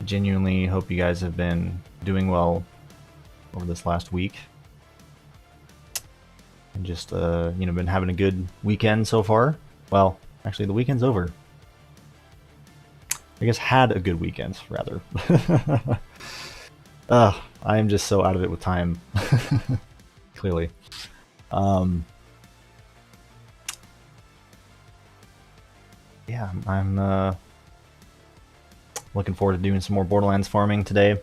genuinely hope you guys have been doing well over this last week. And just, been having a good weekend so far. Well, actually, the weekend's over. I guess had a good weekend, rather. I am just so out of it with time. Clearly. Yeah, I'm looking forward to doing some more Borderlands farming today.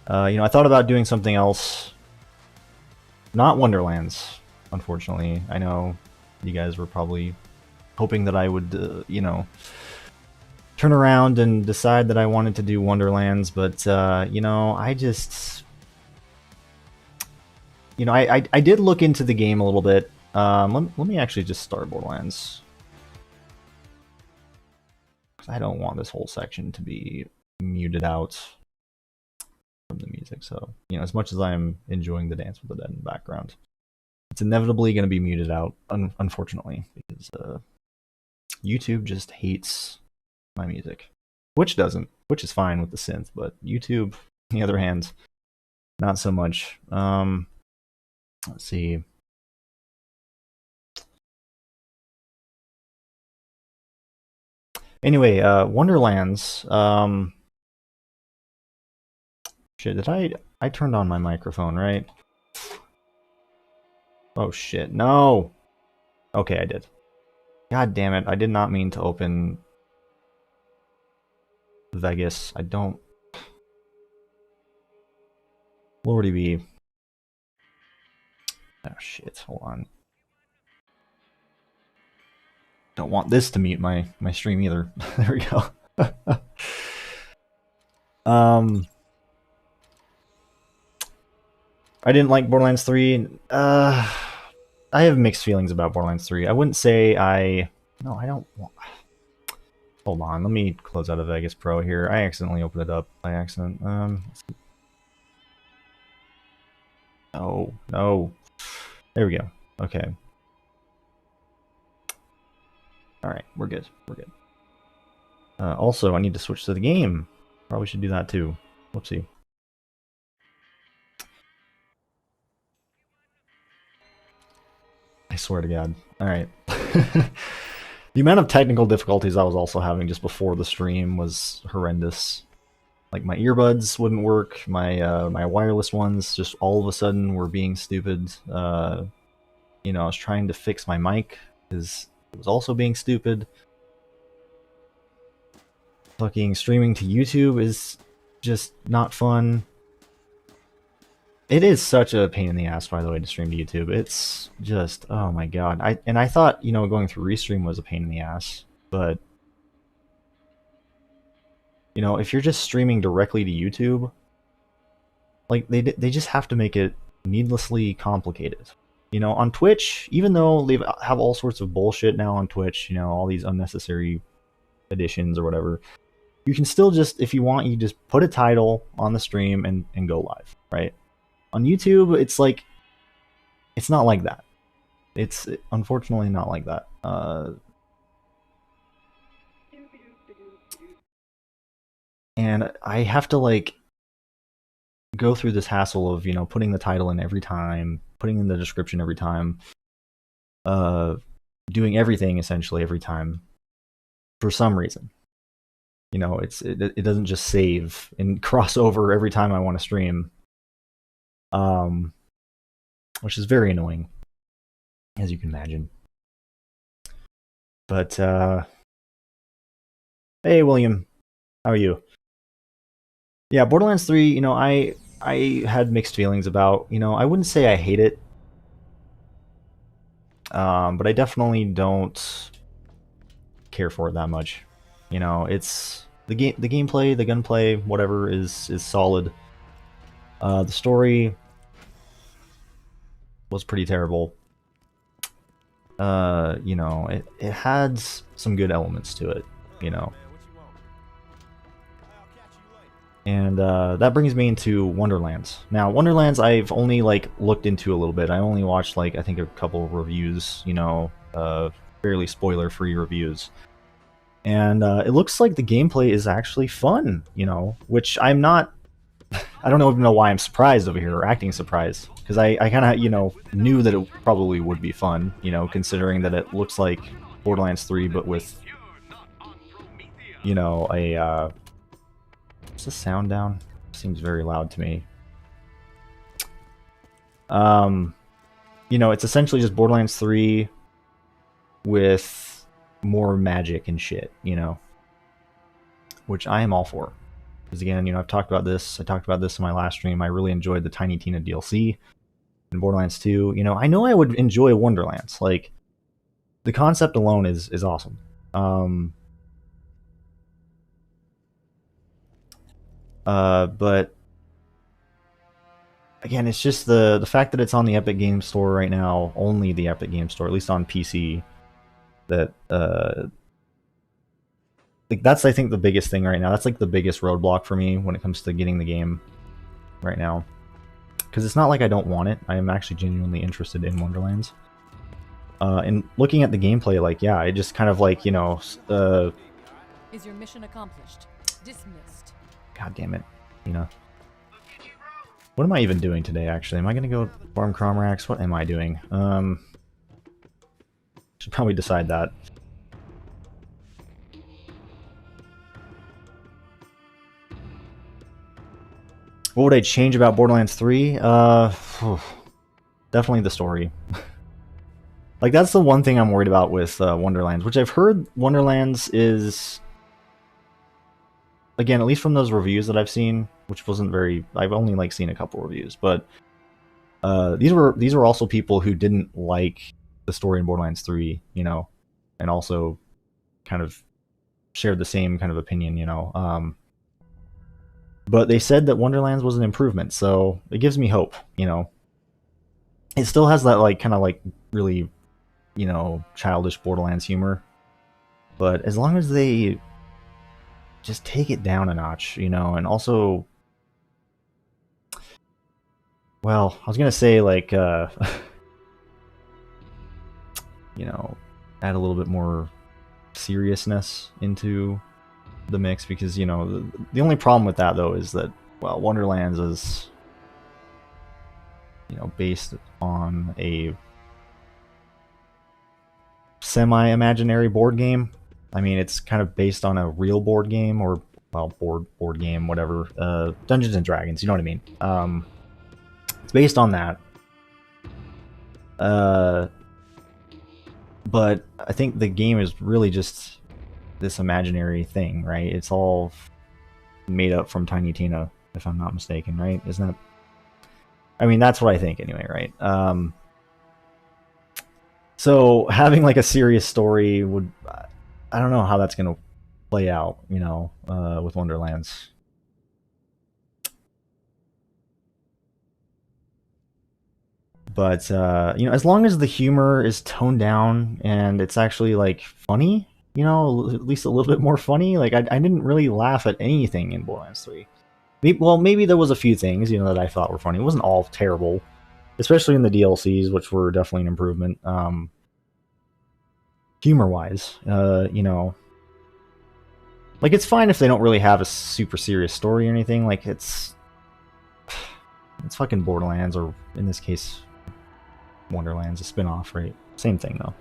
I thought about doing something else. Not Wonderlands, unfortunately. I know you guys were probably hoping that I would, turn around and decide that I wanted to do Wonderlands, but, I just... I did look into the game a little bit. Let me actually just start Borderlands. I don't want this whole section to be muted out from the music, so, as much as I'm enjoying the Dance with the Dead in the background, it's inevitably going to be muted out, unfortunately, because YouTube just hates my music. Which doesn't, which is fine with the synth, but YouTube, on the other hand, not so much. Let's see. Anyway, Wonderlands. Shit, did I turned on my microphone, right? Oh shit, no! Okay, I did. God damn it, I did not mean to open Vegas. I don't... Lordy be. Oh shit, hold on. Don't want this to mute my stream either. There we go. I didn't like Borderlands 3. I have mixed feelings about Borderlands 3. I wouldn't say I... No, I don't want... Hold on, let me close out of Vegas Pro here. I accidentally opened it up by accident. No. There we go. Okay. Alright, we're good. Also, I need to switch to the game. Probably should do that too. Whoopsie. I swear to God. Alright. The amount of technical difficulties I was also having just before the stream was horrendous. Like, my earbuds wouldn't work, my wireless ones just all of a sudden were being stupid. I was trying to fix my mic, because it was also being stupid. Fucking streaming to YouTube is just not fun. It is such a pain in the ass, by the way, to stream to YouTube. It's just, oh my god. I thought, going through Restream was a pain in the ass, but... if you're just streaming directly to YouTube, like, they just have to make it needlessly complicated. On Twitch, even though they have all sorts of bullshit now on Twitch, all these unnecessary additions or whatever, you can still just, if you want, you just put a title on the stream and go live, right? On YouTube, it's like, it's not like that. It's unfortunately not like that. And I have to, like, go through this hassle of, putting the title in every time, putting in the description every time, doing everything essentially every time for some reason. It doesn't just save and cross over every time I want to stream, which is very annoying, as you can imagine. But hey William, how are you? Yeah, Borderlands 3, I had mixed feelings about. I wouldn't say I hate it, but I definitely don't care for it that much. It's the gameplay, the gunplay, whatever is solid. The story was pretty terrible. It had some good elements to it, And that brings me into Wonderlands. Now, Wonderlands I've only, looked into a little bit. I only watched, I think a couple of reviews, fairly spoiler-free reviews. And it looks like the gameplay is actually fun, you know, which I'm not. I don't even know why I'm surprised over here, or acting surprised, because I kind of, you know, knew that it probably would be fun, you know, considering that it looks like Borderlands 3, but with, you know, a, is the sound down? Seems very loud to me. You know, it's essentially just Borderlands 3 with more magic and shit, you know, which I am all for. Because again, you know, I've talked about this. I talked about this in my last stream. I really enjoyed the Tiny Tina DLC in Borderlands 2. You know I would enjoy Wonderlands. Like, the concept alone is awesome. But again, it's just the fact that it's on the Epic Games Store right now, only the Epic Games Store, at least on PC. That like, that's, I think, the biggest thing right now. That's like the biggest roadblock for me when it comes to getting the game right now. Because it's not like I don't want it. I am actually genuinely interested in Wonderlands. And looking at the gameplay, like, yeah, I just kind of like, you know, Is your mission accomplished? Dismissed. God damn it, you know. What am I even doing today, actually? Am I gonna go farm Cromrax? What am I doing? Should probably decide that. What would I change about Borderlands 3? Definitely the story. Like, that's the one thing I'm worried about with Wonderlands, which I've heard Wonderlands is, again, at least from those reviews that I've seen, which wasn't very, I've only like seen a couple reviews, but these were also people who didn't like the story in Borderlands 3, you know, and also kind of shared the same kind of opinion, you know. But they said that Wonderlands was an improvement, so it gives me hope, you know. It still has that, like, kind of like really, you know, childish Borderlands humor, but as long as they just take it down a notch, you know, and also, well, I was gonna say, like, you know, add a little bit more seriousness into the mix, because, you know, the only problem with that, though, is that, well, Wonderlands is, you know, based on a semi-imaginary board game. I mean, it's kind of based on a real board game, or, well, board game, whatever. Dungeons and Dragons, you know what I mean? It's based on that. But I think the game is really just this imaginary thing, right? It's all made up from Tiny Tina, if I'm not mistaken, right? Isn't that... I mean, that's what I think anyway, right? So having like a serious story would... I don't know how that's going to play out, you know, with Wonderlands. But, you know, as long as the humor is toned down and it's actually, like, funny, you know, at least a little bit more funny. Like, I didn't really laugh at anything in Borderlands 3. Well, maybe there was a few things, you know, that I thought were funny. It wasn't all terrible, especially in the DLCs, which were definitely an improvement. Humor-wise, you know, like, it's fine if they don't really have a super serious story or anything. Like, it's fucking Borderlands, or in this case, Wonderlands, a spin-off, right? Same thing, though.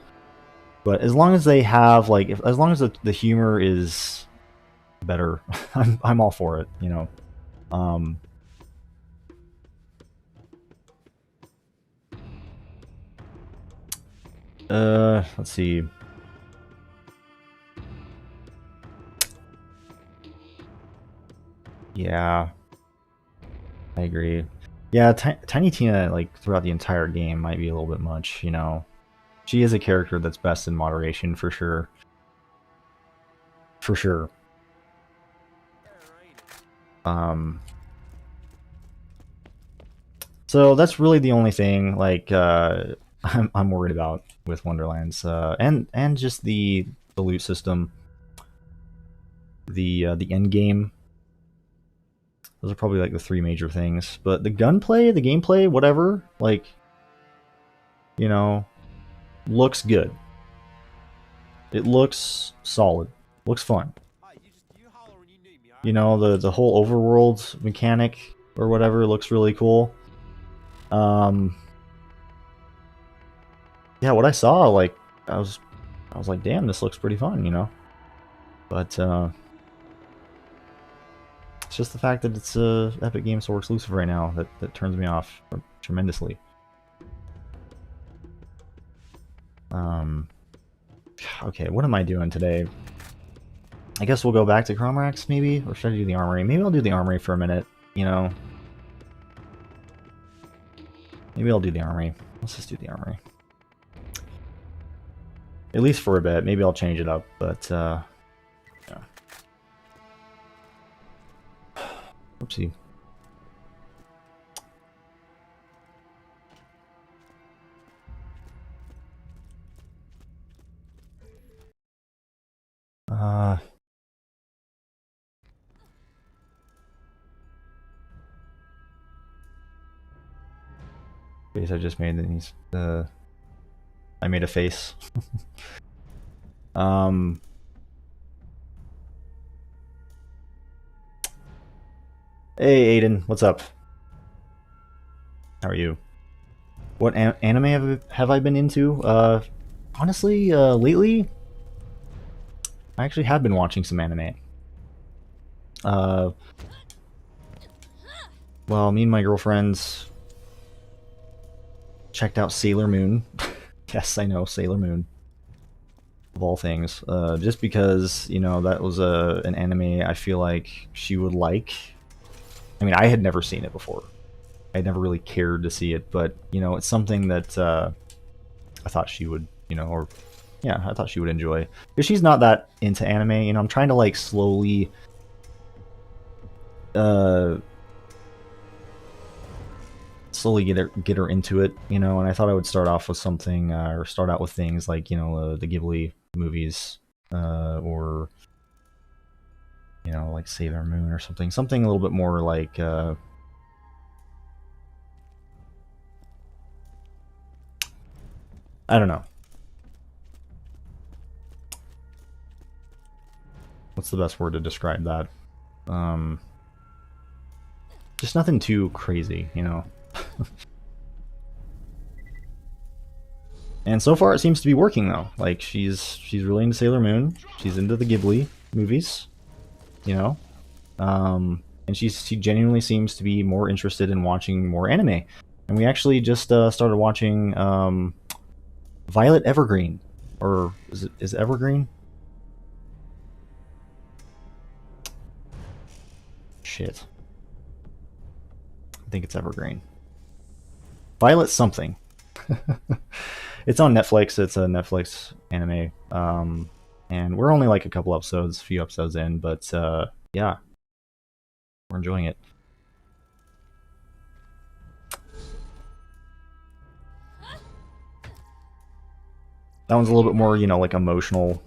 But as long as they have, like, as long as the humor is better, I'm all for it, you know. Let's see. Yeah, I agree. Yeah, Tiny Tina, like, throughout the entire game might be a little bit much, you know. She is a character that's best in moderation, for sure. For sure. So that's really the only thing, like, I'm worried about with Wonderlands, and just the loot system, the end game. Those are probably like the three major things. But the gunplay, the gameplay, whatever, like, you know, looks good. It looks solid. Looks fun. You know, the whole overworld mechanic or whatever looks really cool. Yeah, what I saw, like, I was like, damn, this looks pretty fun, you know? But, it's just the fact that it's a Epic Games Store exclusive right now that turns me off tremendously. Okay, what am I doing today? I guess we'll go back to Chromax, maybe? Or should I do the Armory? Maybe I'll do the Armory for a minute, you know? Maybe I'll do the Armory. Let's just do the Armory. At least for a bit. Maybe I'll change it up, but, yeah. Oopsie. Face I just made, these, I made a face. Hey Aiden, what's up? How are you? What anime have I been into? Honestly, lately, I actually have been watching some anime. Well, me and my girlfriends checked out Sailor Moon. Yes, I know, Sailor Moon. Of all things. Just because, you know, that was an anime I feel like she would like. I mean, I had never seen it before. I never really cared to see it, but, you know, it's something that I thought she would, you know, or, yeah, I thought she would enjoy. Because she's not that into anime, you know, I'm trying to, like, slowly get her into it, you know, and I thought I would start off with something, or start out with things like, you know, the Ghibli movies, or, you know, like Sailor Moon or something a little bit more like, I don't know. What's the best word to describe that? Just nothing too crazy, you know. And so far it seems to be working though. Like she's really into Sailor Moon. She's into the Ghibli movies, you know. And she genuinely seems to be more interested in watching more anime. And we actually just started watching Violet Evergreen, or is it Evergreen? Shit. I think it's Evergreen. Violet something. It's on Netflix. It's a Netflix anime. And we're only like a few episodes in, but yeah, we're enjoying it. That one's a little bit more, you know, like emotional, a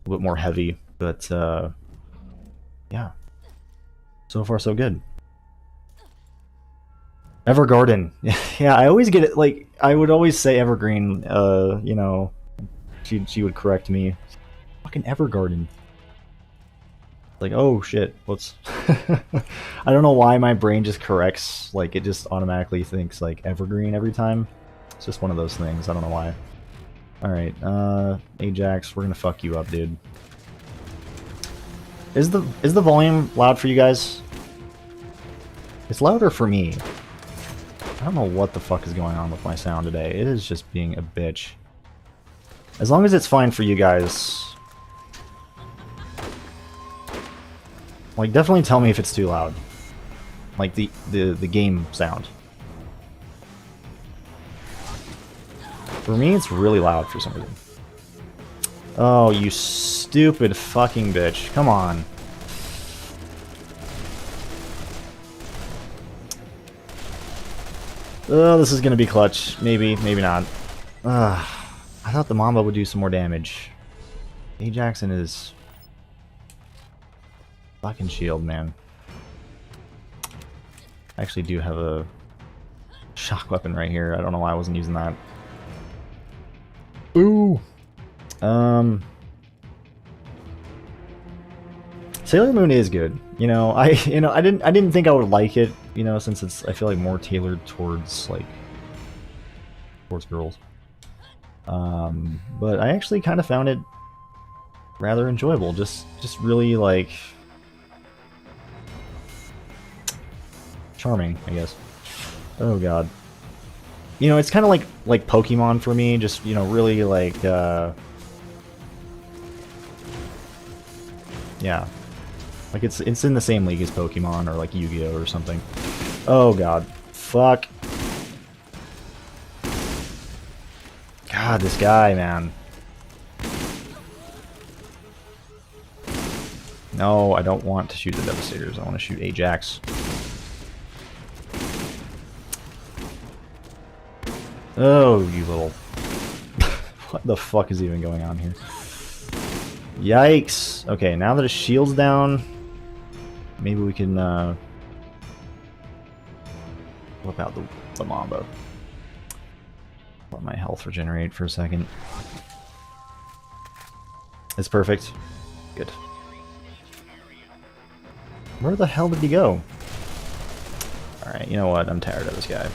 little bit more heavy, but yeah, so far so good. Evergarden. Yeah, I always get it, like, I would always say Evergreen, you know, she would correct me. Fucking Evergarden. Like, oh shit, what's... I don't know why my brain just corrects, like, it just automatically thinks, like, Evergreen every time. It's just one of those things, I don't know why. Alright, Ajax, we're gonna fuck you up, dude. Is the volume loud for you guys? It's louder for me. I don't know what the fuck is going on with my sound today. It is just being a bitch. As long as it's fine for you guys. Like, definitely tell me if it's too loud. Like, the game sound. For me, it's really loud for some reason. Oh, you stupid fucking bitch. Come on. Oh, this is gonna be clutch. Maybe, maybe not. I thought the Mamba would do some more damage. Ajax and his fucking shield, man. I actually do have a shock weapon right here. I don't know why I wasn't using that. Ooh. Sailor Moon is good. I didn't think I would like it, since it's I feel like more tailored towards girls. But I actually kind of found it rather enjoyable. Just really like charming, I guess. Oh god. It's kind of like Pokemon for me. Just really like yeah. Like it's in the same league as Pokemon or like Yu-Gi-Oh or something. Oh god. Fuck. God, this guy, man. No, I don't want to shoot the Devastators. I want to shoot Ajax. Oh, you little... What the fuck is even going on here? Yikes! Okay, now that his shield's down, maybe we can, whip out the Mamba. Let my health regenerate for a second. It's perfect. Good. Where the hell did he go? Alright, you know what? I'm tired of this guy.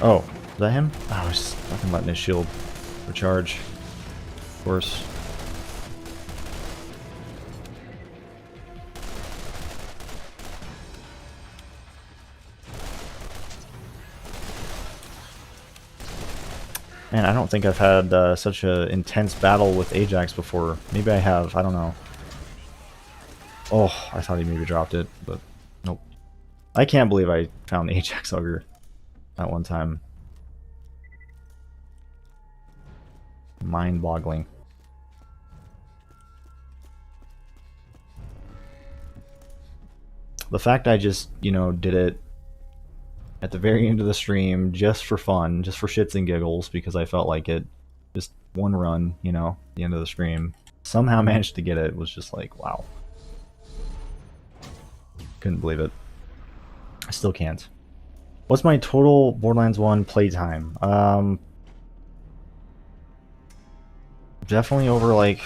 Oh, is that him? Oh, I was just fucking letting his shield recharge. Of course. Man, I don't think I've had such an intense battle with Ajax before. Maybe I have, I don't know. Oh, I thought he maybe dropped it, but nope. I can't believe I found the Ajax Ogre that one time. Mind-boggling. The fact I just, did it at the very end of the stream just for fun, just for shits and giggles, because I felt like it. Just one run, the end of the stream. Somehow managed to get it. It was just like, wow. Couldn't believe it. I still can't. What's my total Borderlands 1 playtime? Definitely over like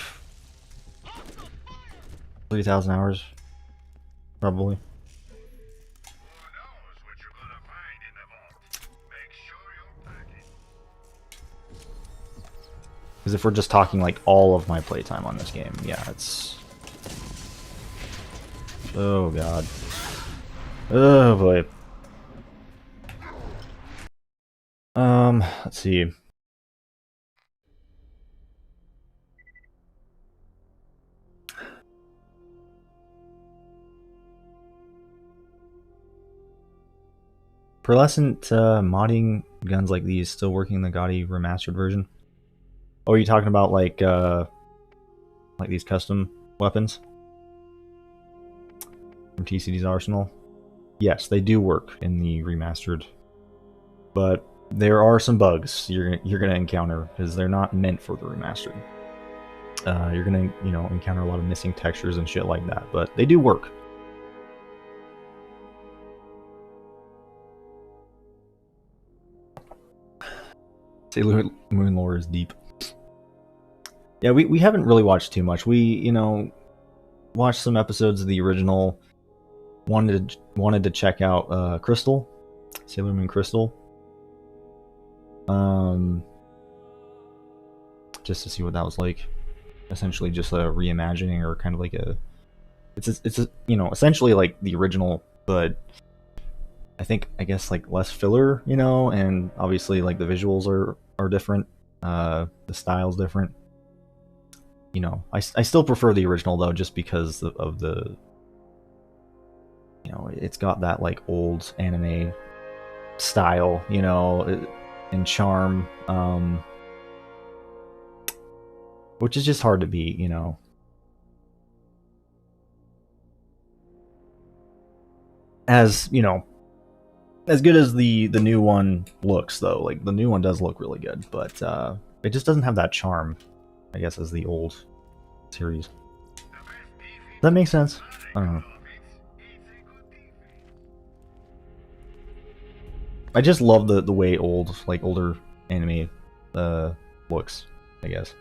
3,000 hours. Probably. Because if we're just talking like all of my playtime on this game, yeah, it's... Oh god. Oh boy. Let's see. Pearlescent modding guns like these still working in the Gotti remastered version? Oh, are you talking about like these custom weapons from TCD's arsenal? Yes, they do work in the remastered, but there are some bugs you're gonna encounter because they're not meant for the remastered. You're gonna encounter a lot of missing textures and shit like that, but they do work. Sailor Moon lore is deep. Yeah, we haven't really watched too much. We, watched some episodes of the original. Wanted to check out Crystal, Sailor Moon Crystal. Just to see what that was like. Essentially just a reimagining, or kind of like a... It's essentially like the original, but I guess like less filler, and obviously like the visuals are different. The style's different. I still prefer the original though, just because of the it's got that like old anime style, and charm, which is just hard to beat, as as good as the new one looks though. Like the new one does look really good, but it just doesn't have that charm, I guess, as the old series. Does that make sense? I don't know. I just love the way older anime looks, I guess.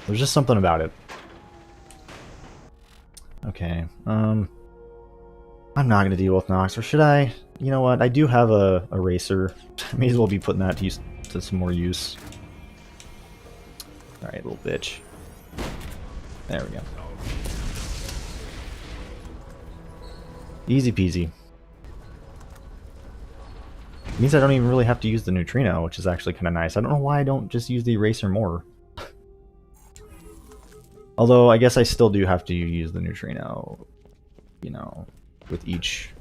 There's just something about it. Okay, I'm not gonna deal with Nox, or should I? You know what, I do have a eraser. May as well be putting that to some more use. Alright, little bitch. There we go. Easy peasy. Means I don't even really have to use the neutrino, which is actually kind of nice. I don't know why I don't just use the eraser more. Although, I guess I still do have to use the neutrino, you know, with each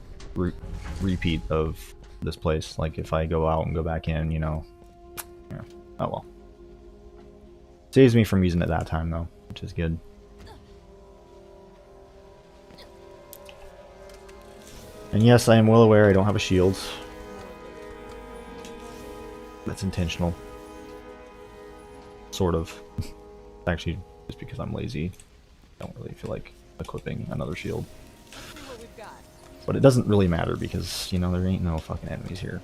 repeat of this place. Like, if I go out and go back in, you know. Yeah. Oh well. Saves me from using it that time, though, which is good. And yes, I am well aware I don't have a shield. That's intentional. Sort of. Actually, just because I'm lazy. I don't really feel like equipping another shield. But it doesn't really matter because, you know, there ain't no fucking enemies here.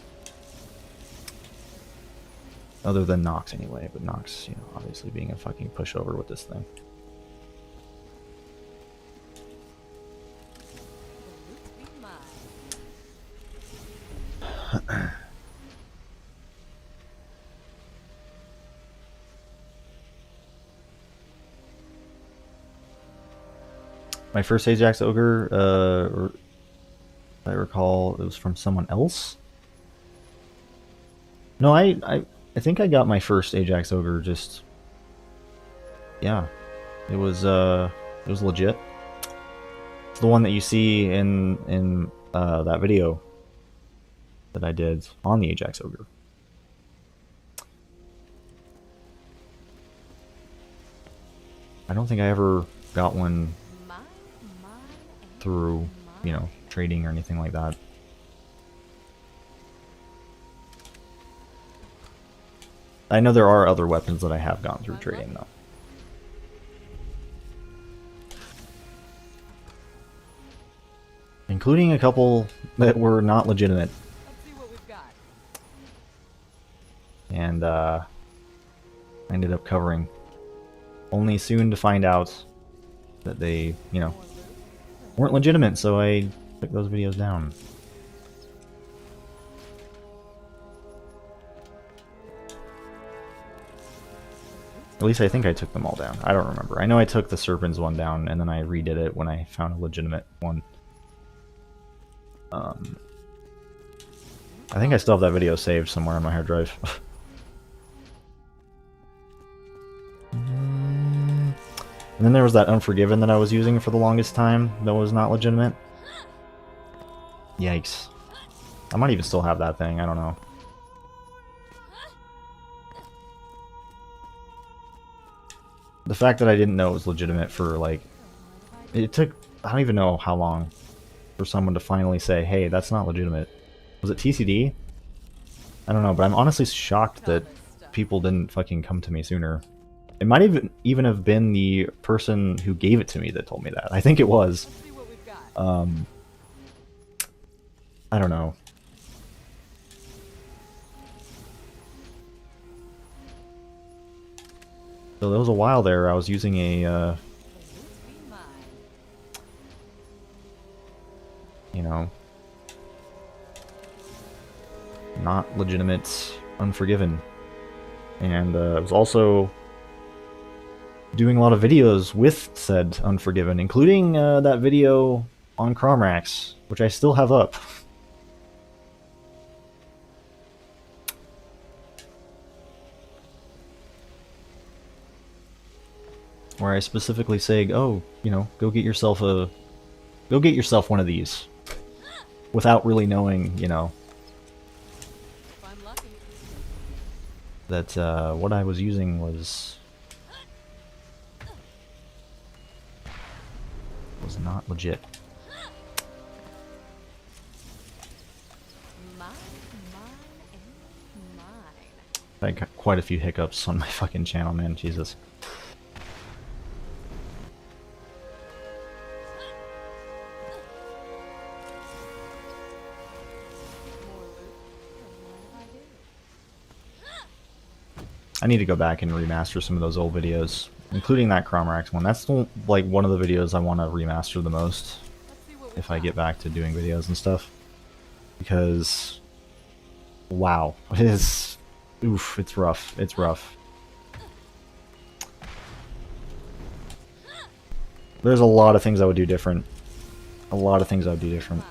Other than Nox anyway, but Nox, you know, obviously being a fucking pushover with this thing. My first Ajax Ogre, I recall, it was from someone else. No, I think I got my first Ajax Ogre just... Yeah. It was legit. It's the one that you see in that video that I did on the Ajax Ogre. I don't think I ever got one through, you know, trading or anything like that. I know there are other weapons that I have gone through trading, though. Including a couple that were not legitimate. Let's see what we've got. And, I ended up covering. Only soon to find out that they, you know, weren't legitimate, so I took those videos down. At least I think I took them all down. I don't remember. I know I took the Serpents one down, and then I redid it when I found a legitimate one. I think I still have that video saved somewhere on my hard drive. And then there was that Unforgiven that I was using for the longest time that was not legitimate. Yikes. I might even still have that thing, I don't know. The fact that I didn't know it was legitimate for, like... It took, I don't even know how long for someone to finally say, hey, that's not legitimate. Was it TCD? I don't know, but I'm honestly shocked that people didn't fucking come to me sooner. It might even have been the person who gave it to me that told me that. I think it was. I don't know. So there was a while there I was using a, you know, not legitimate Unforgiven. And I was also doing a lot of videos with said Unforgiven, including that video on Cromrax, which I still have up. Where I specifically say, oh, you know, go get yourself one of these. Without really knowing, you know, that what I was using was not legit. I got quite a few hiccups on my fucking channel, man. Jesus. I need to go back and remaster some of those old videos including that Chromax one. That's the, like one of the videos I want to remaster the most if I get back to doing videos and stuff. Because, wow, it is, oof, it's rough. It's rough. There's a lot of things I would do different. A lot of things I would do different.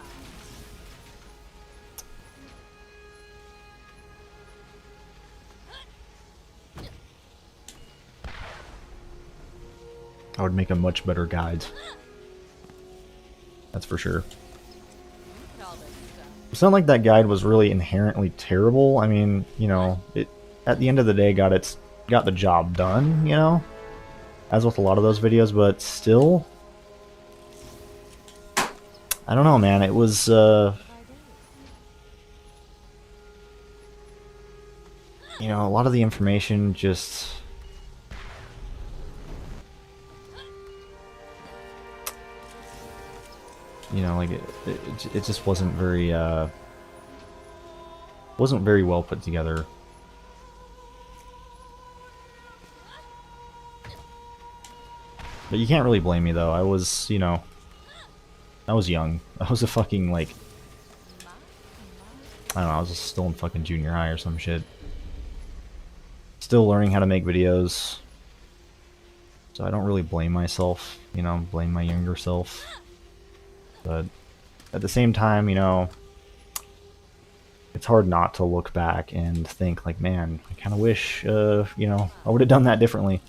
I would make a much better guide. That's for sure. It's not like that guide was really inherently terrible. I mean, you know, it at the end of the day got the job done, you know? As with a lot of those videos, but still, I don't know, man. It was you know, a lot of the information just you know, like it just wasn't very well put together. But you can't really blame me though. I was, you know, I was young. I was a fucking like I don't know, I was still in fucking junior high or some shit. Still learning how to make videos. So I don't really blame myself, you know, blame my younger self. But at the same time, you know, it's hard not to look back and think like, man, I kind of wish, you know, I would have done that differently.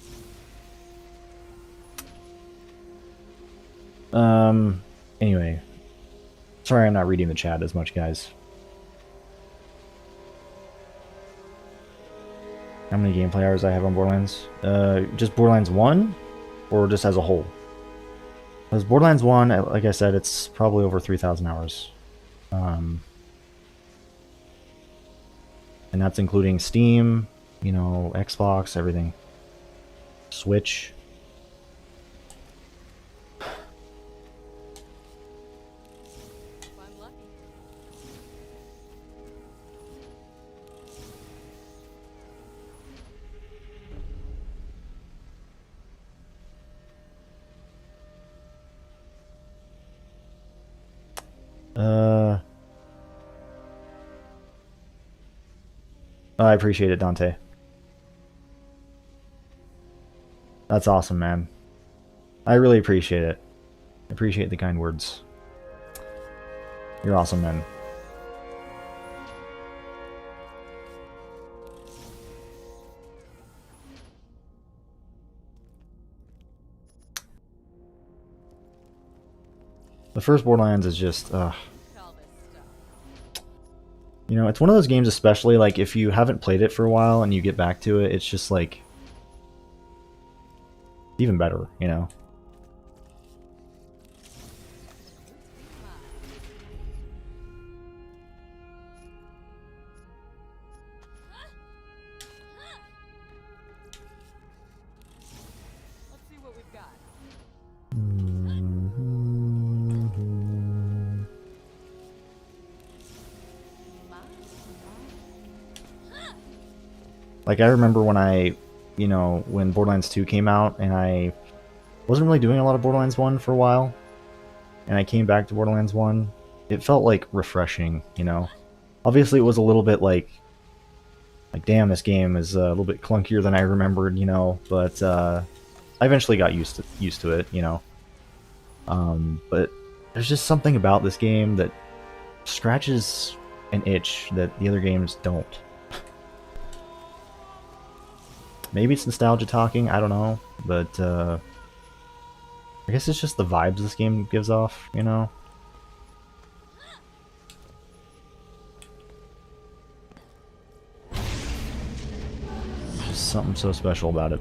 Anyway, sorry I'm not reading the chat as much, guys. How many gameplay hours I have on Borderlands? Just Borderlands 1, or just as a whole? Because Borderlands 1, like I said, it's probably over 3,000 hours. And that's including Steam, you know, Xbox, everything. Switch. I appreciate it, Dante. That's awesome, man. I really appreciate it. I appreciate the kind words. You're awesome, man. The first Borderlands is just, you know, it's one of those games, especially like if you haven't played it for a while and you get back to it, it's just like even better, you know. Let's see what we've got. Like, I remember when you know, when Borderlands 2 came out, and I wasn't really doing a lot of Borderlands 1 for a while, and I came back to Borderlands 1, it felt, like, refreshing, you know? Obviously, it was a little bit, like, damn, this game is a little bit clunkier than I remembered, you know, but, I eventually got used to it, you know? But there's just something about this game that scratches an itch that the other games don't. Maybe it's nostalgia talking, I don't know, but I guess it's just the vibes this game gives off, you know? There's something so special about it.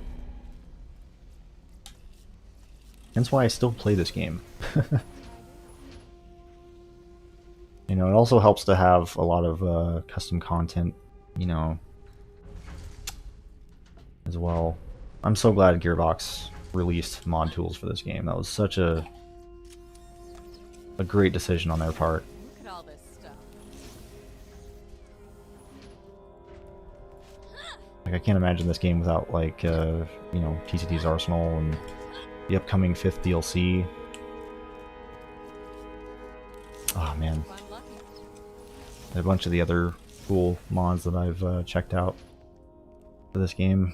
That's why I still play this game. You know, it also helps to have a lot of custom content, you know, as well. I'm so glad Gearbox released mod tools for this game. That was such a great decision on their part. Look at all this stuff. I Like, I can't imagine this game without, like, you know, TCT's Arsenal and the upcoming 5th DLC. Oh, man. And a bunch of the other cool mods that I've checked out for this game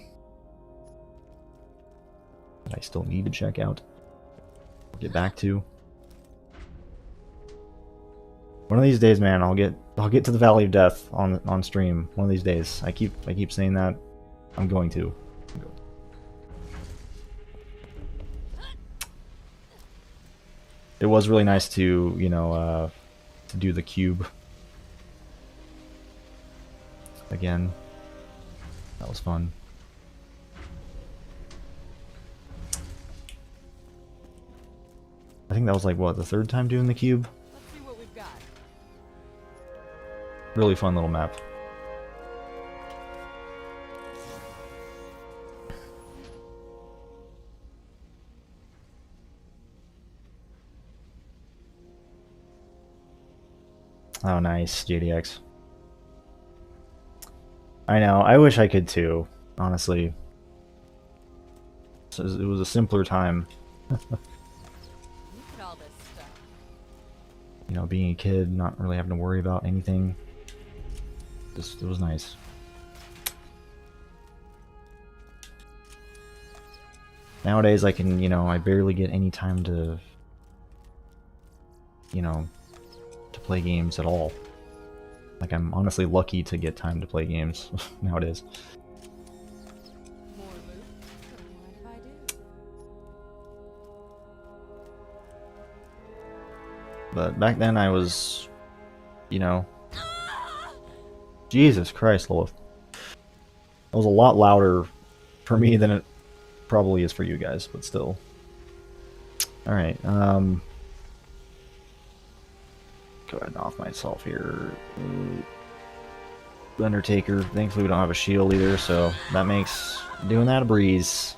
that I still need to check out. Get back to. One of these days, man, I'll get to the Valley of Death on stream. One of these days. I keep saying that. I'm going to. It was really nice to, you know, to do the cube again. That was fun. I think that was like, what, the 3rd time doing the cube? Let's see what we've got. Really fun little map. Oh, nice, JDX. I know, I wish I could too, honestly. It was a simpler time. Look at all this stuff. You know, being a kid, not really having to worry about anything. Just, it was nice. Nowadays, I can, you know, I barely get any time to, you know, to play games at all. Like, I'm honestly lucky to get time to play games nowadays. More loot? Don't mind if I do. But back then I was, you know... Jesus Christ, Lilith. That was a lot louder for me than it probably is for you guys, but still. Alright, go ahead and off myself here. Undertaker. Thankfully we don't have a shield either, so that makes doing that a breeze.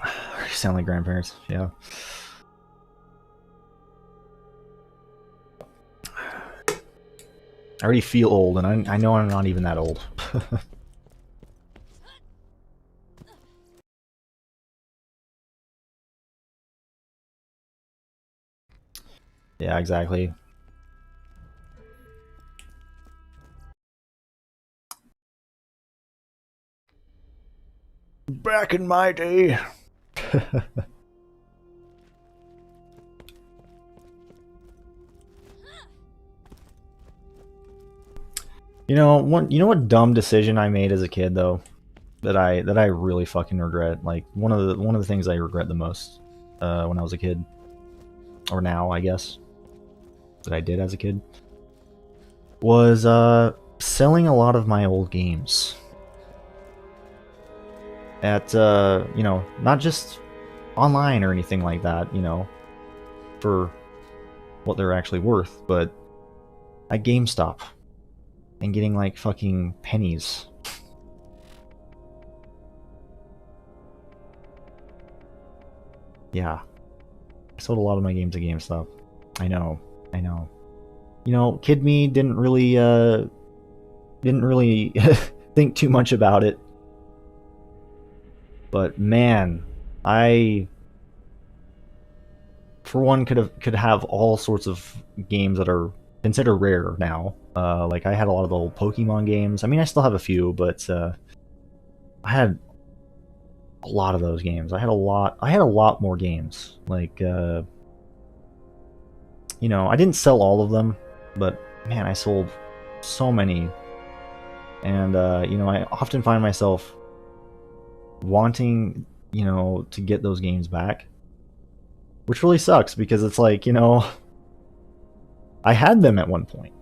You sound like grandparents, yeah. I already feel old, and I know I'm not even that old. Yeah, exactly. Back in my day. You know what dumb decision I made as a kid though, that I really fucking regret. Like one of the things I regret the most when I was a kid, or now I guess, that I did as a kid, was selling a lot of my old games at you know, not just online or anything like that, you know, for what they're actually worth, but at GameStop. And getting like fucking pennies. Yeah. I sold a lot of my games at GameStop. I know. You know, kid me didn't really think too much about it. But man, I for one could have all sorts of games that are considered rare now. Like I had a lot of the old Pokemon games. I mean, I still have a few, but I had a lot of those games. I had a lot more games. Like you know, I didn't sell all of them, but man, I sold so many. And you know, I often find myself wanting, you know, to get those games back, which really sucks because it's like, you know, I had them at one point.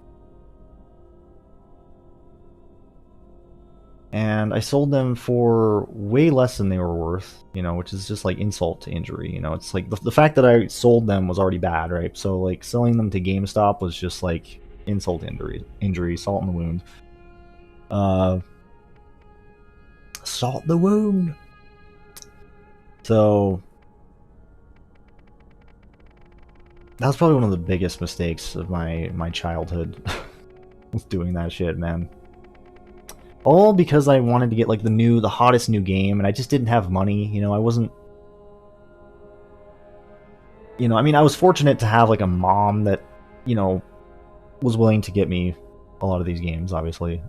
And I sold them for way less than they were worth, you know, which is just like insult to injury, you know. It's like the fact that I sold them was already bad, right? So like selling them to GameStop was just like insult to injury, salt in the wound. Salt the wound. So That was probably one of the biggest mistakes of my childhood. Was doing that shit, man. All because I wanted to get like the hottest new game, and I just didn't have money. You know, I wasn't. You know, I mean, I was fortunate to have like a mom that, you know, was willing to get me a lot of these games, obviously.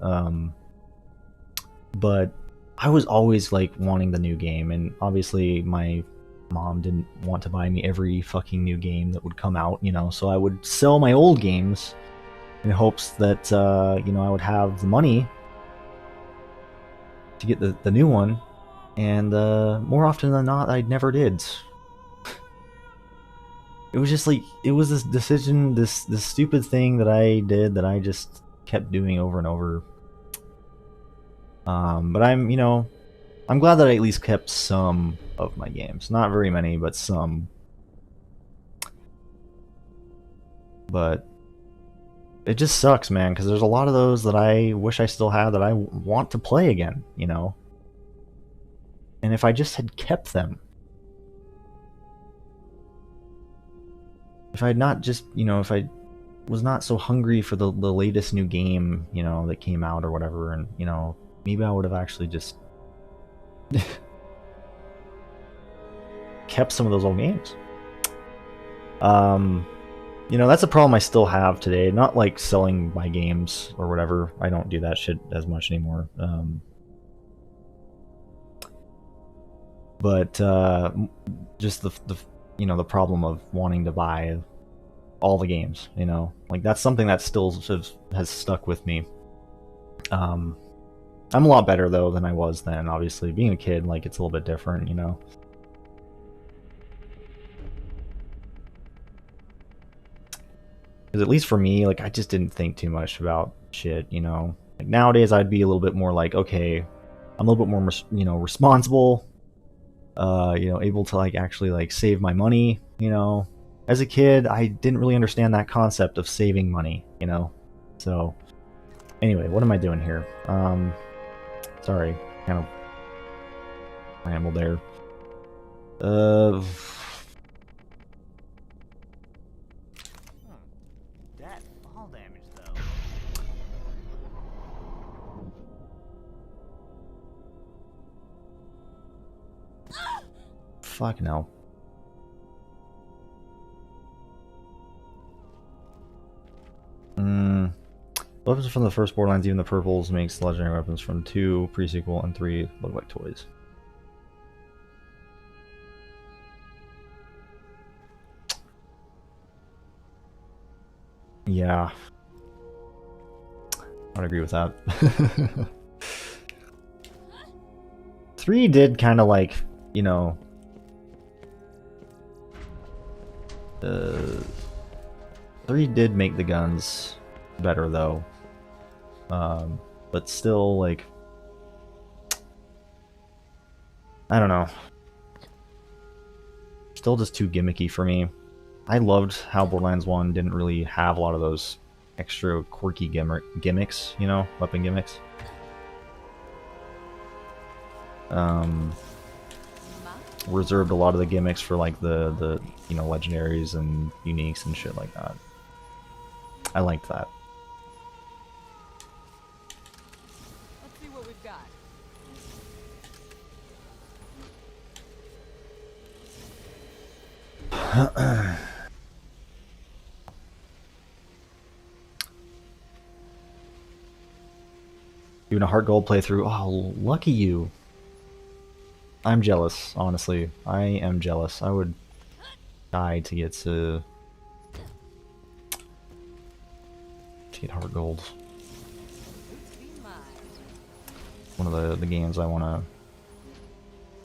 But I was always like wanting the new game, and obviously my mom didn't want to buy me every fucking new game that would come out, you know, so I would sell my old games in hopes that, you know, I would have the money to get the new one, and more often than not, I never did. It was just like, it was this decision, this stupid thing that I did that I just kept doing over and over. But I'm, you know, I'm glad that I at least kept some of my games. Not very many, but some. But it just sucks, man, because there's a lot of those that I wish I still had that I want to play again, you know? And if I just had kept them. If I had not just, you know, if I was not so hungry for the latest new game, you know, that came out or whatever, and, you know, maybe I would have actually just kept some of those old games. You know, that's a problem I still have today. Not like selling my games or whatever. I don't do that shit as much anymore. But just the you know, the problem of wanting to buy all the games. You know, like that's something that still has stuck with me. I'm a lot better though than I was then. Obviously, being a kid, like it's a little bit different. You know. Because at least for me, like, I just didn't think too much about shit, you know? Like, nowadays, I'd be a little bit more like, okay, I'm a little bit more, you know, responsible, you know, able to, like, actually, like, save my money, you know? As a kid, I didn't really understand that concept of saving money, you know? So, anyway, what am I doing here? Sorry, kind of rambled there. Fuck no. Weapons from the first Borderlands, even the purples, makes legendary weapons from 2 pre-sequel and 3 look like toys. Yeah. I'd agree with that. 3 did kind of like, you know... 3 did make the guns better though, but still, like, I don't know, still just too gimmicky for me. I loved how Borderlands 1 didn't really have a lot of those extra quirky gimmicks, you know, weapon gimmicks. Reserved a lot of the gimmicks for like the you know, legendaries and uniques and shit like that. I liked that. Let's see what we've got. Doing a hard gold playthrough. Oh, lucky you. I'm jealous, honestly. I am jealous. I would die to get hard gold. One of the games I want to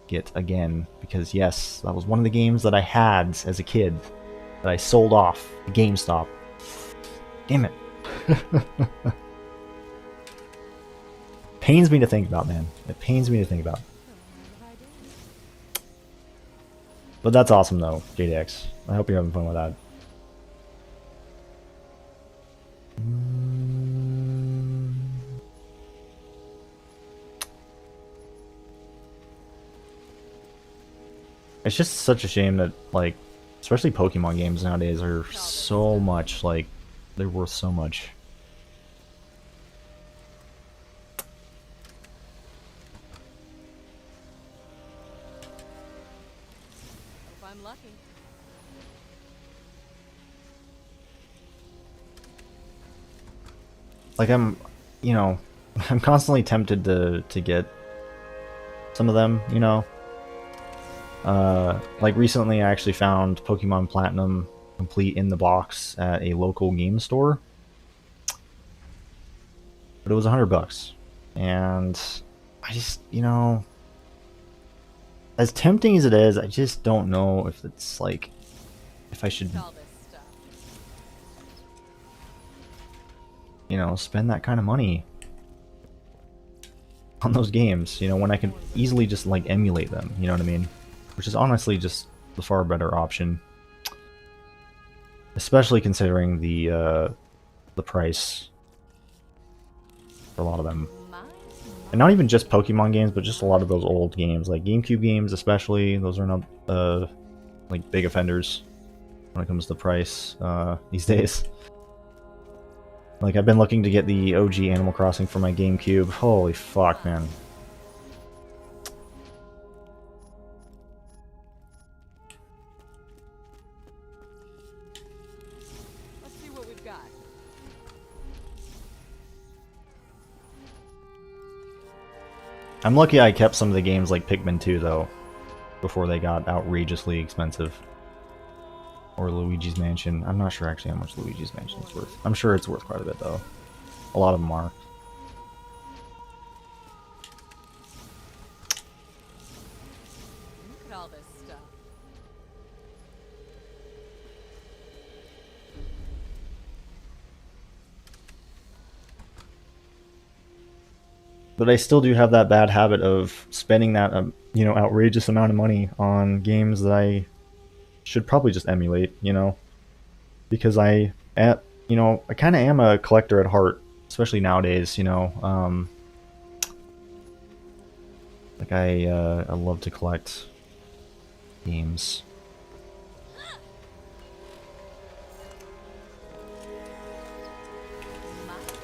get again, because yes, that was one of the games that I had as a kid that I sold off to GameStop. Damn it. Pains me to think about, man. It pains me to think about. But that's awesome though, JDX. I hope you're having fun with that. It's just such a shame that, like, Especially Pokemon games nowadays are so much, like, they're worth so much. If I'm lucky. Like, you know, I'm constantly tempted to get some of them, you know. Like recently I actually found Pokemon Platinum complete in the box at a local game store. But it was $100. And I just, you know, as tempting as it is, I just don't know if it's like, if I should, All this stuff. you know, spend that kind of money on those games, you know, when I can easily just like emulate them, you know what I mean? Which is honestly just the far better option. Especially considering the price for a lot of them. And not even just Pokemon games, but just a lot of those old games, like GameCube games especially. Those are not like big offenders when it comes to price these days. Like, I've been looking to get the OG Animal Crossing for my GameCube. Holy fuck, man. Let's see what we've got. I'm lucky I kept some of the games like Pikmin 2, though, before they got outrageously expensive. Or Luigi's Mansion. I'm not sure actually how much Luigi's Mansion is worth. I'm sure it's worth quite a bit, though. A lot of them are. Look at all this stuff. But I still do have that bad habit of spending that, you know, outrageous amount of money on games that I should probably just emulate, you know, because you know, I kind of am a collector at heart, especially nowadays, you know. Like I love to collect games.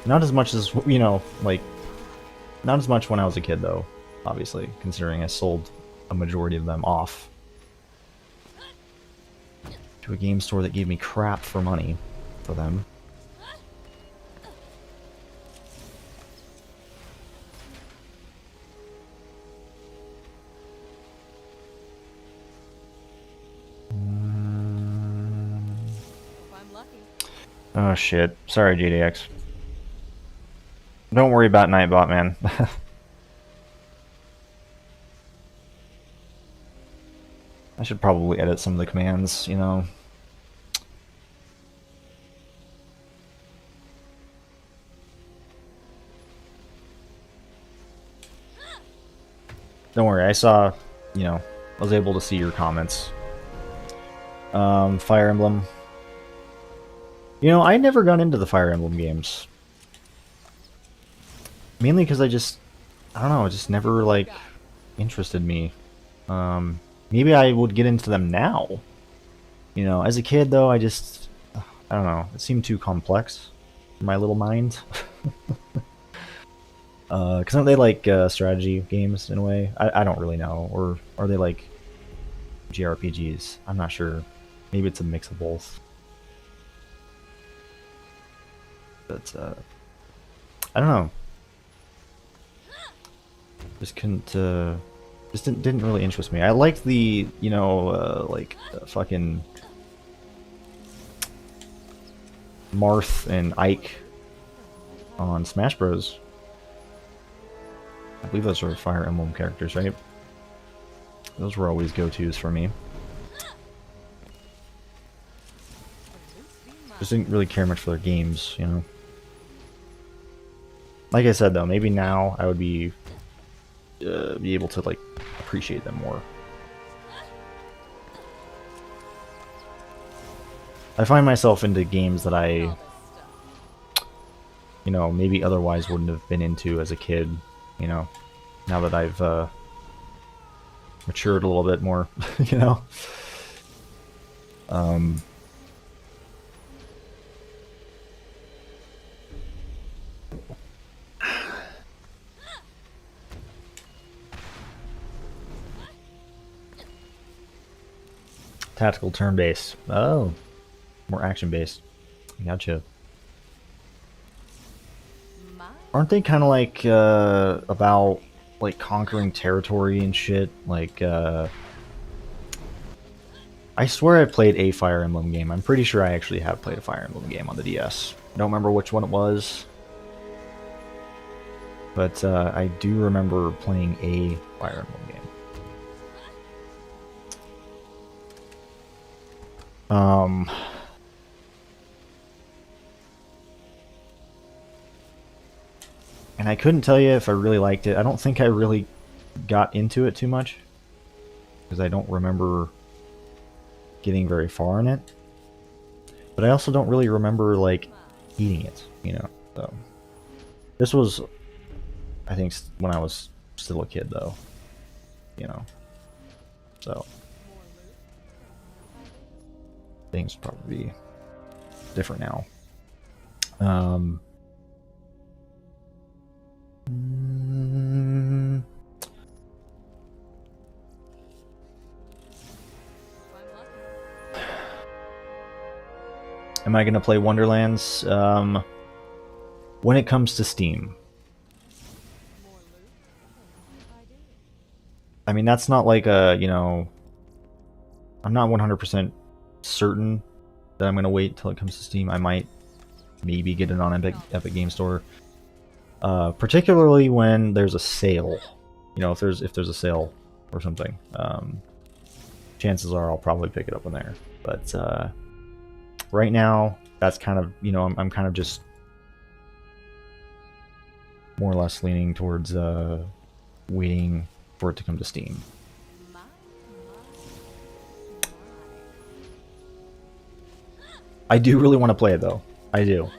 Not as much as, you know, like, not as much when I was a kid, though, obviously, considering I sold a majority of them off to a game store that gave me crap for money for them. If I'm lucky. Oh shit. Sorry, GDX. Don't worry about Nightbot, man. I should probably edit some of the commands, you know. Don't worry, I saw, you know, I was able to see your comments. Fire Emblem. You know, I never got into the Fire Emblem games. Mainly because I don't know, it just never, like, interested me. Maybe I would get into them now. You know, as a kid, though, I don't know, it seemed too complex for my little mind. Because aren't they like strategy games in a way? I don't really know. Or are they like JRPGs? I'm not sure. Maybe it's a mix of both. But, I don't know. Just couldn't, just didn't really interest me. I liked the, you know, like, fucking Marth and Ike on Smash Bros. I believe those are Fire Emblem characters, right? Those were always go-tos for me. Just didn't really care much for their games, you know. Like I said, though, maybe now I would be able to, like, appreciate them more. I find myself into games that I, you know, maybe otherwise wouldn't have been into as a kid, you know, now that I've matured a little bit more, you know. Um, Tactical turn-based. Oh, more action-based. Gotcha. Aren't they kind of like about like conquering territory and shit? Like, I swear I played a Fire Emblem game. I'm pretty sure I actually have played a Fire Emblem game on the DS. I don't remember which one it was, but I do remember playing a Fire Emblem game. And I couldn't tell you if I really liked it. I don't think I really got into it too much, because I don't remember getting very far in it. But I also don't really remember, like, eating it, you know. So this was, I think, when I was still a kid, though, you know. So things probably be different now. Am I going to play Wonderlands? When it comes to Steam. I mean, that's not like a, you know, I'm not 100% certain that I'm going to wait till it comes to Steam. I might maybe get it on Epic Game Store. Particularly when there's a sale. You know, if there's a sale or something. Chances are I'll probably pick it up on there. But right now, that's kind of, you know, I'm kind of just more or less leaning towards waiting for it to come to Steam. I do really want to play it, though. I do.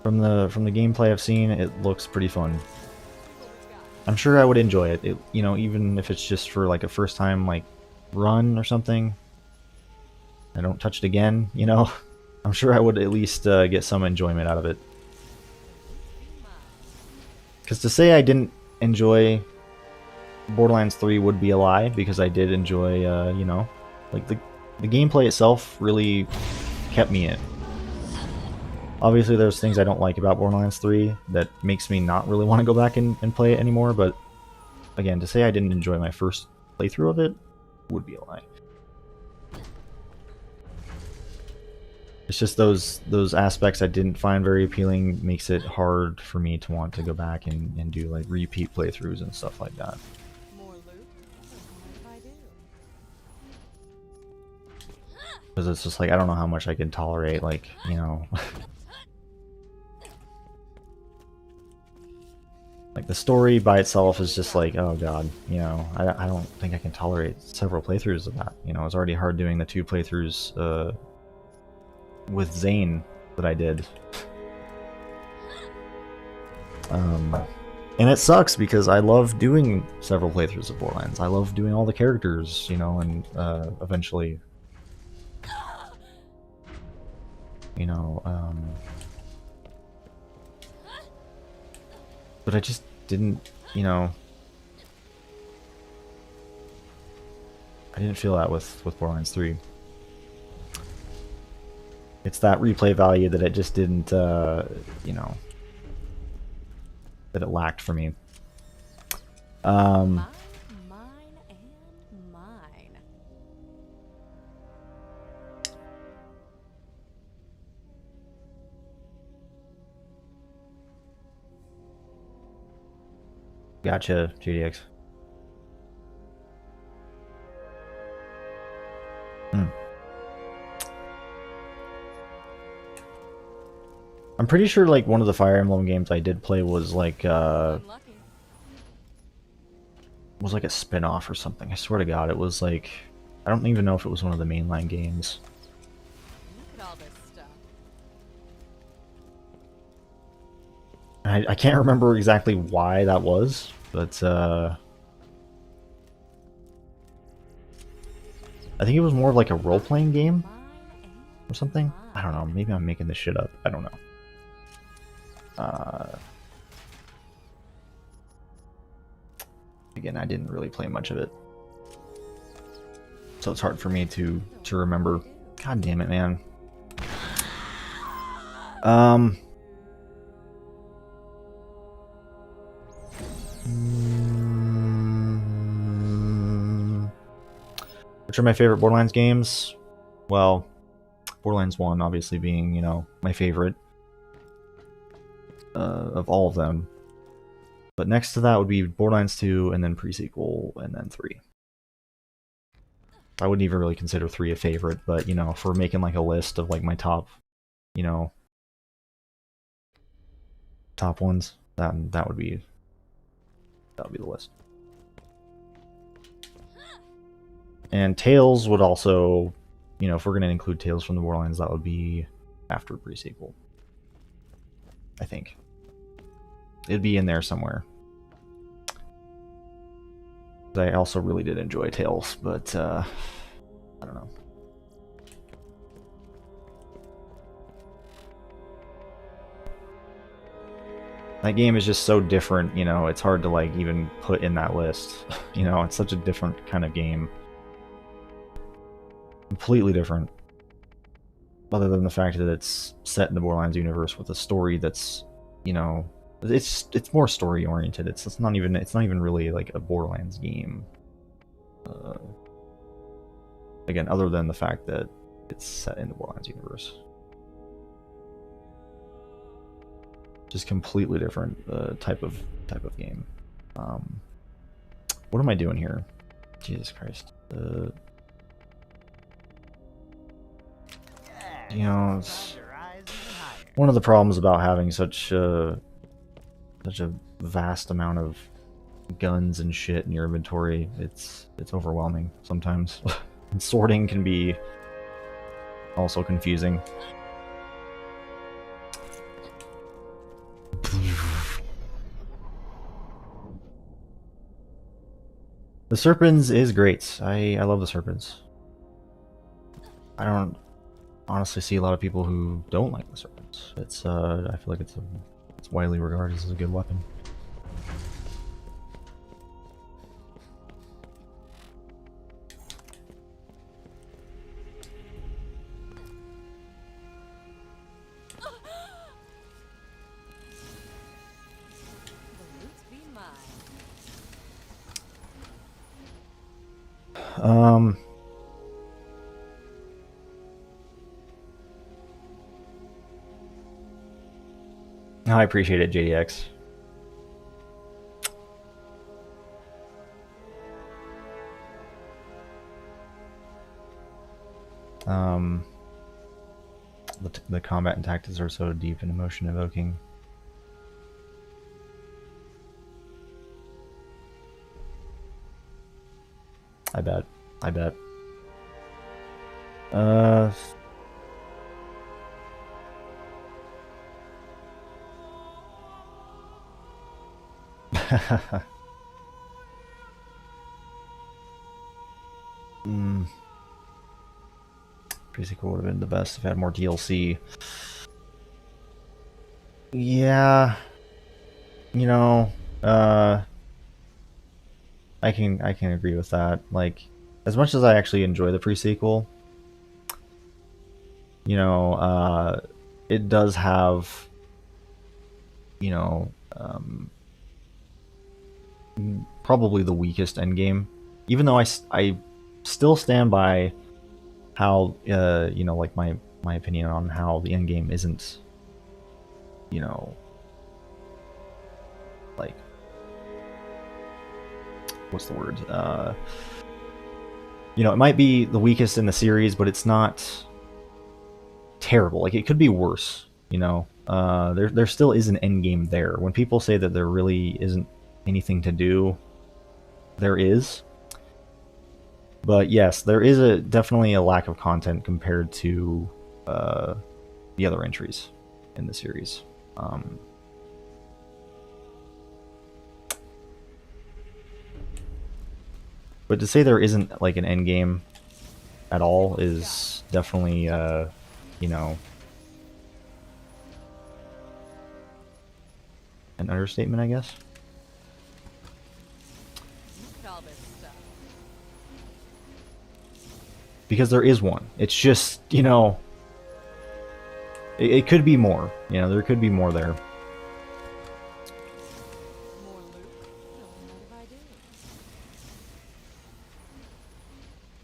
From the gameplay I've seen, it looks pretty fun. I'm sure I would enjoy it. You know, even if it's just for like a first time like run or something. I don't touch it again, you know. I'm sure I would at least get some enjoyment out of it. Because to say I didn't enjoy Borderlands 3 would be a lie, because I did enjoy, you know, like the gameplay itself really kept me in. Obviously, there's things I don't like about Borderlands 3 that makes me not really want to go back and play it anymore, but again, to say I didn't enjoy my first playthrough of it would be a lie. It's just those aspects I didn't find very appealing makes it hard for me to want to go back and do like repeat playthroughs and stuff like that. Because it's just like, I don't know how much I can tolerate, like, you know. Like, the story by itself is just like, oh god, you know, I don't think I can tolerate several playthroughs of that. You know, it's already hard doing the 2 playthroughs with Zane that I did. And it sucks because I love doing several playthroughs of Borderlands. I love doing all the characters, you know, and eventually, you know, but I just didn't, you know, I didn't feel that with Borderlands 3. It's that replay value that it just didn't, you know, that it lacked for me. Mine and mine. Gotcha, GDX. I'm pretty sure like one of the Fire Emblem games I did play was like a spin-off or something. I swear to God, it was like, I don't even know if it was one of the mainline games. Look at all this stuff. I can't remember exactly why that was, but I think it was more of like a role-playing game or something. I don't know. Maybe I'm making this shit up. I don't know. Again, I didn't really play much of it, so it's hard for me to remember. God damn it, man. Which are my favorite Borderlands games? Well, Borderlands 1 obviously being, you know, my favorite of all of them. But next to that would be Borderlands 2, and then pre-sequel, and then 3. I wouldn't even really consider 3 a favorite, but, you know, if we're making like a list of like my top, you know, top ones, that would be the list. And Tales would also, you know, if we're going to include Tales from the Borderlands, that would be after pre-sequel. I think. It'd be in there somewhere. I also really did enjoy Tales, but I don't know. That game is just so different, you know, it's hard to like even put in that list. You know, it's such a different kind of game. Completely different. Other than the fact that it's set in the Borderlands universe with a story that's, you know, it's more story oriented. It's not even really like a Borderlands game. Again, other than the fact that it's set in the Borderlands universe. Just completely different type of game. What am I doing here? Jesus Christ. You know, it's one of the problems about having such a vast amount of guns and shit in your inventory. It's overwhelming sometimes. And sorting can be also confusing. The Serpents is great. I love the Serpents. I don't honestly see a lot of people who don't like the Serpents. It's I feel like it's widely regarded as a good weapon. I appreciate it, JDX. The combat and tactics are so deep and emotion evoking. I bet. Pre-sequel would have been the best if it had more DLC. Yeah, you know, I can agree with that. Like, as much as I actually enjoy the pre-sequel, you know, it does have, you know, probably the weakest endgame. Even though I still stand by how, you know, like my opinion on how the endgame isn't, you know, like, what's the word? You know, it might be the weakest in the series, but it's not terrible. Like, it could be worse, you know? There still is an endgame there. When people say that there really isn't anything to do, there is. But yes, there is definitely a lack of content compared to the other entries in the series. But to say there isn't like an end game, at all is definitely, you know, an understatement, I guess. Look at all this stuff. Because there is one. It's just, you know, it could be more. You know, there could be more there. More loot? Don't mind if I do.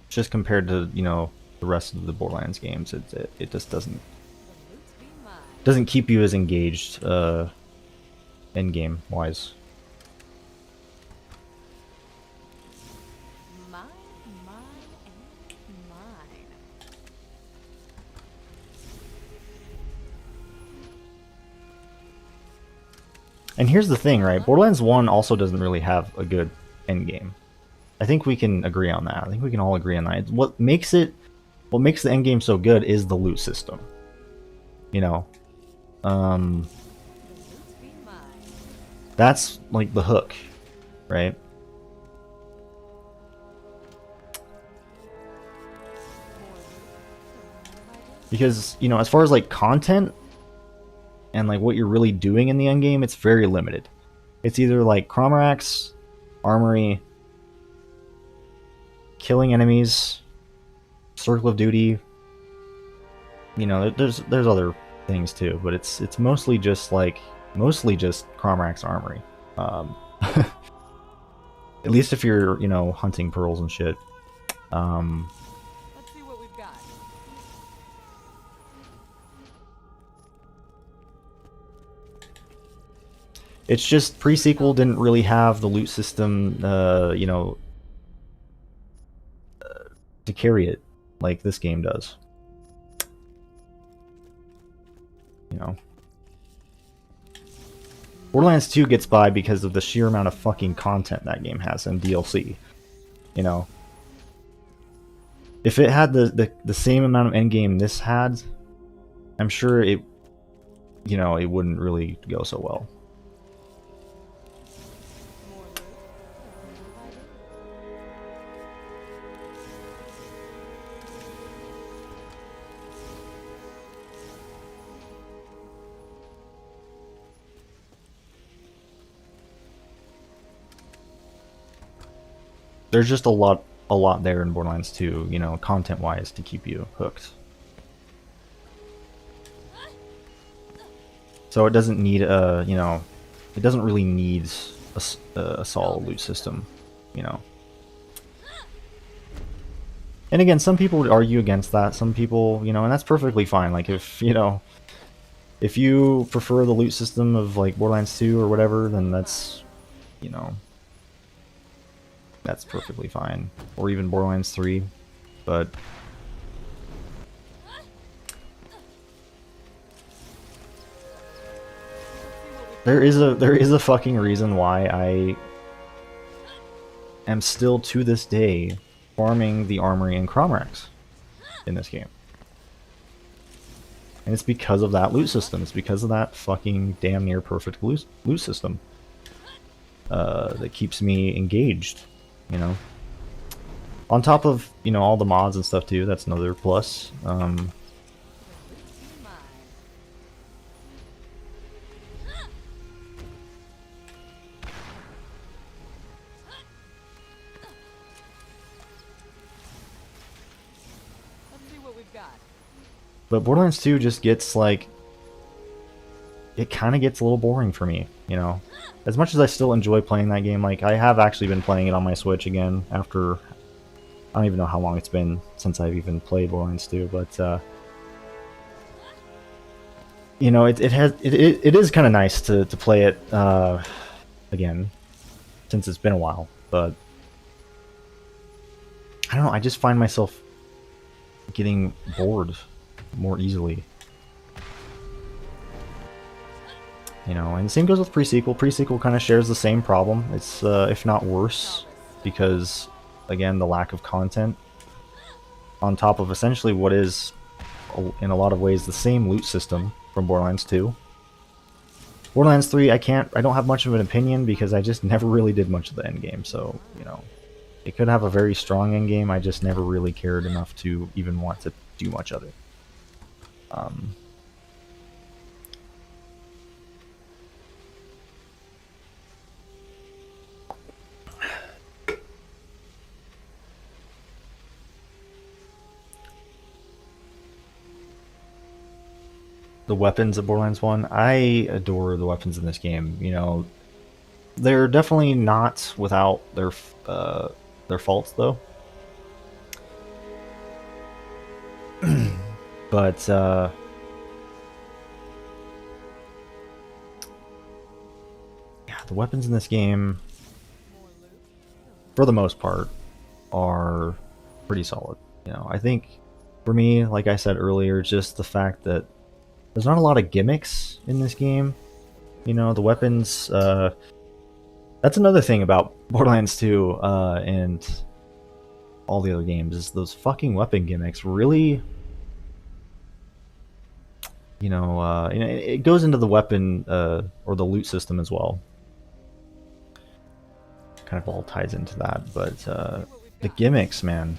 Just compared to, you know, the rest of the Borderlands games, it just The loot's be mine. doesn't keep you as engaged, end game wise. Mine, and mine. And here's the thing, right? Borderlands 1 also doesn't really have a good end game. I think we can agree on that. I think we can all agree on that. What makes the end game so good is the loot system. You know, The loot's be mine. that's like the hook, right? More loot? Don't mind if I do. Because, you know, as far as like content and like what you're really doing in the end game, it's very limited. It's either like Cromarax, Armory, killing enemies, Circle of Duty. You know, there's other things too, but it's mostly just Cromarax Armory. At least if you're, you know, hunting pearls and shit. Let's see what we've got. It's just pre-sequel didn't really have the loot system, you know, to carry it like this game does. You know, Borderlands 2 gets by because of the sheer amount of fucking content that game has and DLC. You know, if it had the same amount of endgame this had, I'm sure it, you know, it wouldn't really go so well. More loot? Don't mind if I do. There's just a lot there in Borderlands 2, you know, content-wise to keep you hooked. So it doesn't need a, you know, it doesn't really need a solid loot system, you know. And again, some people would argue against that. Some people, you know, and that's perfectly fine. Like if, you know, if you prefer the loot system of like Borderlands 2 or whatever, then that's, you know, that's perfectly fine. Or even Borderlands 3, but there is a fucking reason why I am still to this day farming the Armory and Cromrax in this game. And it's because of that loot system. It's because of that fucking damn near perfect loot system that keeps me engaged, you know. On top of, you know, all the mods and stuff too, that's another plus. The loot's be mine. Let's see what we've got. But Borderlands 2 just gets like, it kind of gets a little boring for me, you know. As much as I still enjoy playing that game, like I have actually been playing it on my Switch again after, I don't even know how long it's been since I've even played Borderlands 2, but you know, it is kind of nice to play it again, since it's been a while. But I don't know, I just find myself getting bored more easily. You know, and the same goes with pre-sequel. Pre-sequel kind of shares the same problem. It's if not worse, because again, the lack of content on top of essentially what is in a lot of ways the same loot system from Borderlands 2. Borderlands 3, I don't have much of an opinion because I just never really did much of the end game, so, you know, It could have a very strong endgame. I just never really cared enough to even want to do much of it. The weapons of Borderlands 1, I adore the weapons in this game. You know, they're definitely not without their faults though. But yeah, the weapons in this game, for the most part, are pretty solid. You know, I think for me, like I said earlier, just the fact that there's not a lot of gimmicks in this game. You know, the weapons. That's another thing about Borderlands 2 and all the other games is those fucking weapon gimmicks really. You know, it goes into the weapon or the loot system as well. Kind of all ties into that, but the gimmicks, man.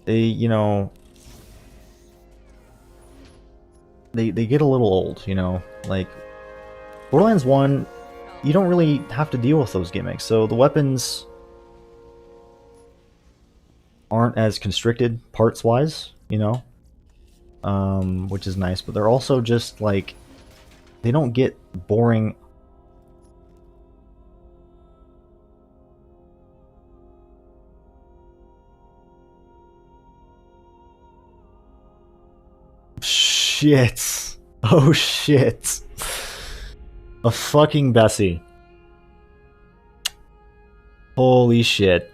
They, you know, they get a little old, you know? Like, Borderlands 1, you don't really have to deal with those gimmicks, so the weapons aren't as constricted parts-wise, you know? Which is nice, but they're also just, like, they don't get boring. Shit. Oh shit. A fucking Bessie. Holy shit.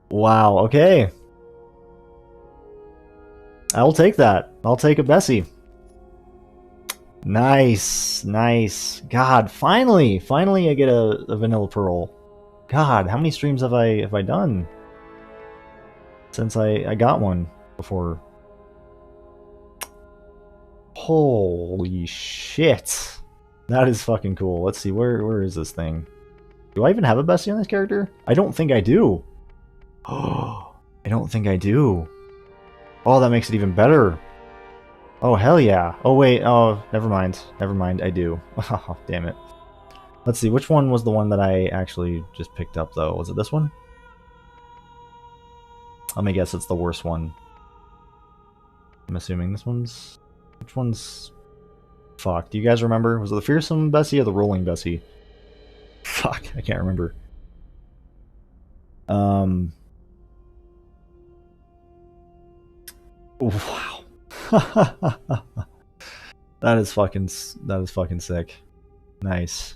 Wow, okay. I'll take that. I'll take a Bessie. Nice, nice. God, finally I get a vanilla pearl. God, how many streams have I done since I got one before? Holy shit. That is fucking cool. Let's see, where is this thing? Do I even have a Bestie on this character? I don't think I do. Oh, I don't think I do. Oh, that makes it even better. Oh, hell yeah. Oh, wait. Oh, never mind. Never mind. I do. Oh, damn it. Let's see. Which one was the one that I actually just picked up, though? Was it this one? Let me guess it's the worst one. I'm assuming this one's... Which one's... Fuck. Do you guys remember? Was it the Fearsome Bessie or the Rolling Bessie? Fuck. I can't remember. Wow. That is fucking sick. Nice.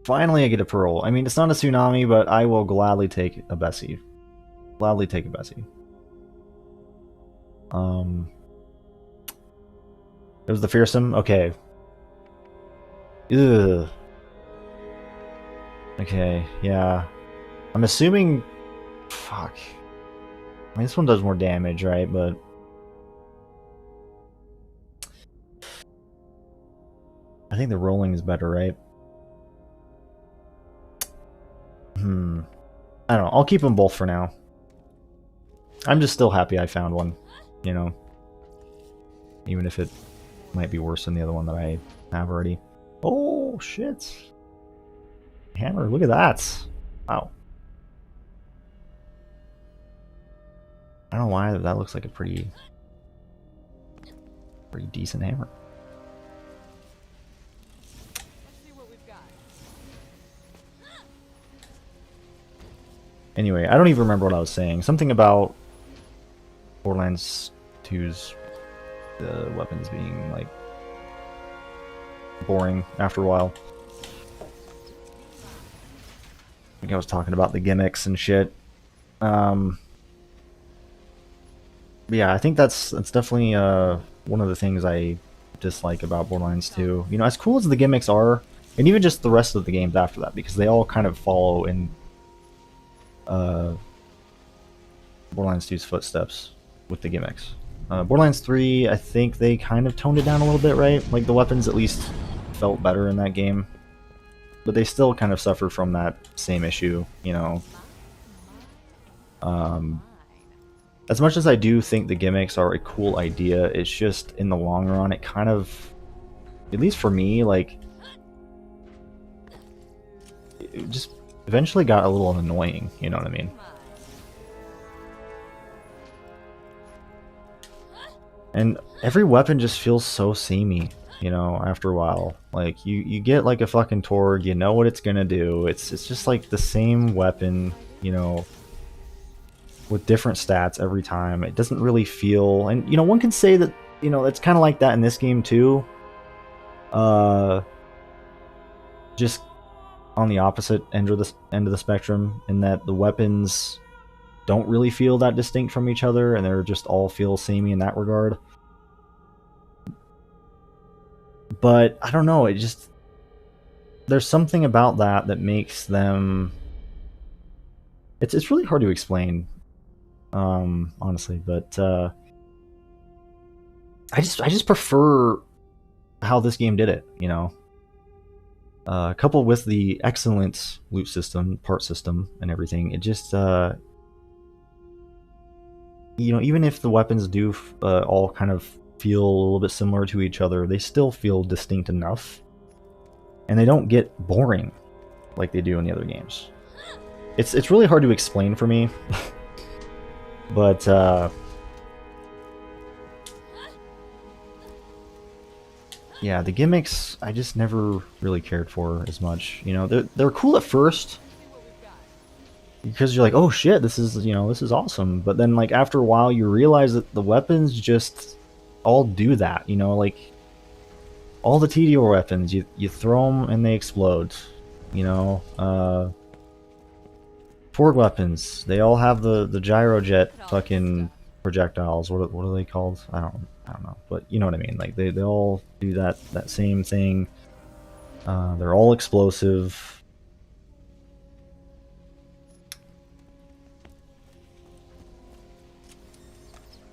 Finally I get a pearl. I mean, it's not a Tsunami, but I will gladly take a Bessie. Gladly take a Bessie. It was the Fearsome? Okay. Ugh. Okay, yeah. I'm assuming... Fuck. I mean, this one does more damage, right? But... I think the rolling is better, right? I don't know. I'll keep them both for now. I'm just still happy I found one, you know? Even if it might be worse than the other one that I have already. Oh, shit. Hammer, look at that. Wow. I don't know why that looks like a pretty decent hammer. Anyway, I don't even remember what I was saying. Something about Borderlands 2's weapons being, like, boring after a while. I think I was talking about the gimmicks and shit. Yeah, I think that's definitely one of the things I dislike about Borderlands 2. You know, as cool as the gimmicks are, and even just the rest of the games after that, because they all kind of follow in Borderlands 2's footsteps with the gimmicks. Borderlands 3, I think they kind of toned it down a little bit, right? Like the weapons at least felt better in that game, but they still kind of suffer from that same issue, you know. As much as I do think the gimmicks are a cool idea, it's just in the long run, it kind of, at least for me, like, it just eventually got a little annoying, you know what I mean? And every weapon just feels so samey, you know, after a while. Like, you get like a fucking Torg, you know what it's gonna do. It's just like the same weapon, you know, with different stats every time. It doesn't really feel, and you know, one can say that, you know, it's kind of like that in this game too. Just on the opposite end of the spectrum, in that the weapons don't really feel that distinct from each other, and they're just all feel samey in that regard. But I don't know, it just, there's something about that makes them, it's really hard to explain, honestly, but I just prefer how this game did it, you know. Coupled with the excellent loot system, part system, and everything, it just, you know, even if the weapons do all kind of feel a little bit similar to each other, they still feel distinct enough, and they don't get boring like they do in the other games. It's really hard to explain for me, but yeah, the gimmicks I just never really cared for as much. You know, they're cool at first because you're like, oh shit, this is, you know, this is awesome. But then like after a while, you realize that the weapons just all do that. You know, like all the TDO weapons, you throw them and they explode. You know, Torg weapons, they all have the gyrojet fucking projectiles. What are they called? I don't know, but you know what I mean. Like they all do that same thing. They're all explosive.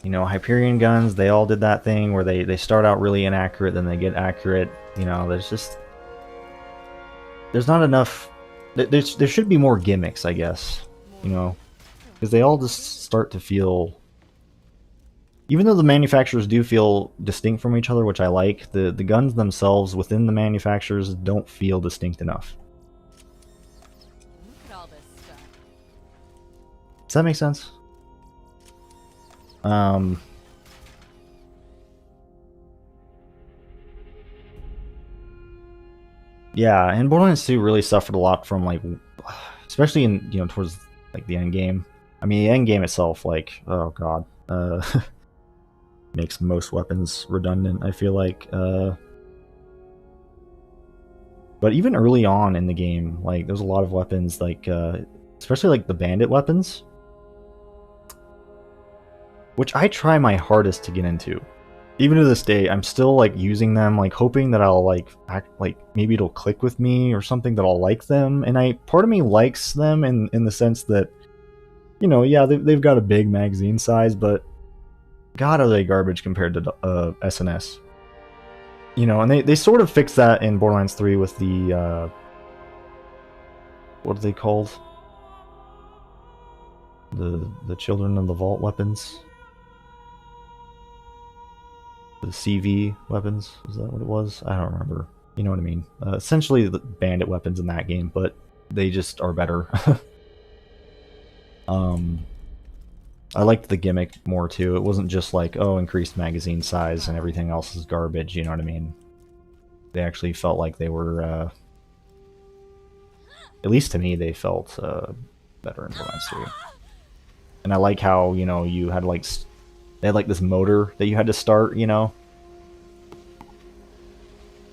You know, Hyperion guns, they all did that thing where they start out really inaccurate, then they get accurate. You know, there's not enough. There should be more gimmicks, I guess. You know, because they all just start to feel. Even though the manufacturers do feel distinct from each other, which I like, the guns themselves within the manufacturers don't feel distinct enough. Look at all this stuff. Does that make sense? Yeah, and Borderlands 2 really suffered a lot from, like, especially in, you know, towards like the end game. I mean, the end game itself, like, oh god, makes most weapons redundant, I feel like. But even early on in the game, like, there's a lot of weapons, like, especially like the bandit weapons, which I try my hardest to get into. Even to this day, I'm still like using them, like hoping that I'll like maybe it'll click with me or something, that I'll like them. And part of me likes them in the sense that, you know, yeah, they've got a big magazine size, but god, are they garbage compared to SNS. You know, and they sort of fixed that in Borderlands 3 with the what are they called? The Children of the Vault weapons. The CV weapons, is that what it was? I don't remember. You know what I mean? Essentially the bandit weapons in that game, but they just are better. I liked the gimmick more too. It wasn't just like, oh, increased magazine size and everything else is garbage, you know what I mean? They actually felt like they were, at least to me, they felt better in Borderlands 3. And I like how, you know, you had like, they had like this motor that you had to start, you know,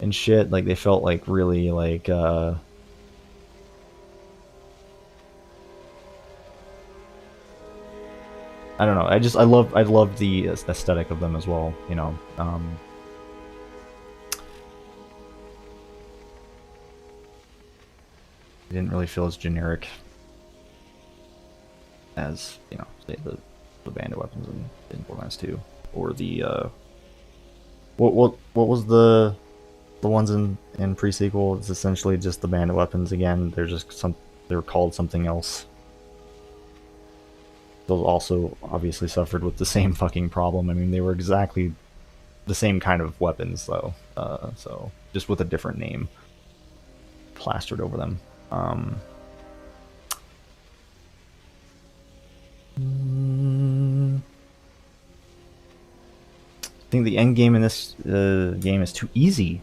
and shit. Like they felt like really like I don't know. I love the aesthetic of them as well, you know. It didn't really feel as generic as, you know, say the bandit weapons in Borderlands 2. or the what was the ones in pre-sequel? It's essentially just the bandit weapons again. They're called something else. Those also obviously suffered with the same fucking problem. I mean, they were exactly the same kind of weapons though, so just with a different name plastered over them. I think the end game in this game is too easy.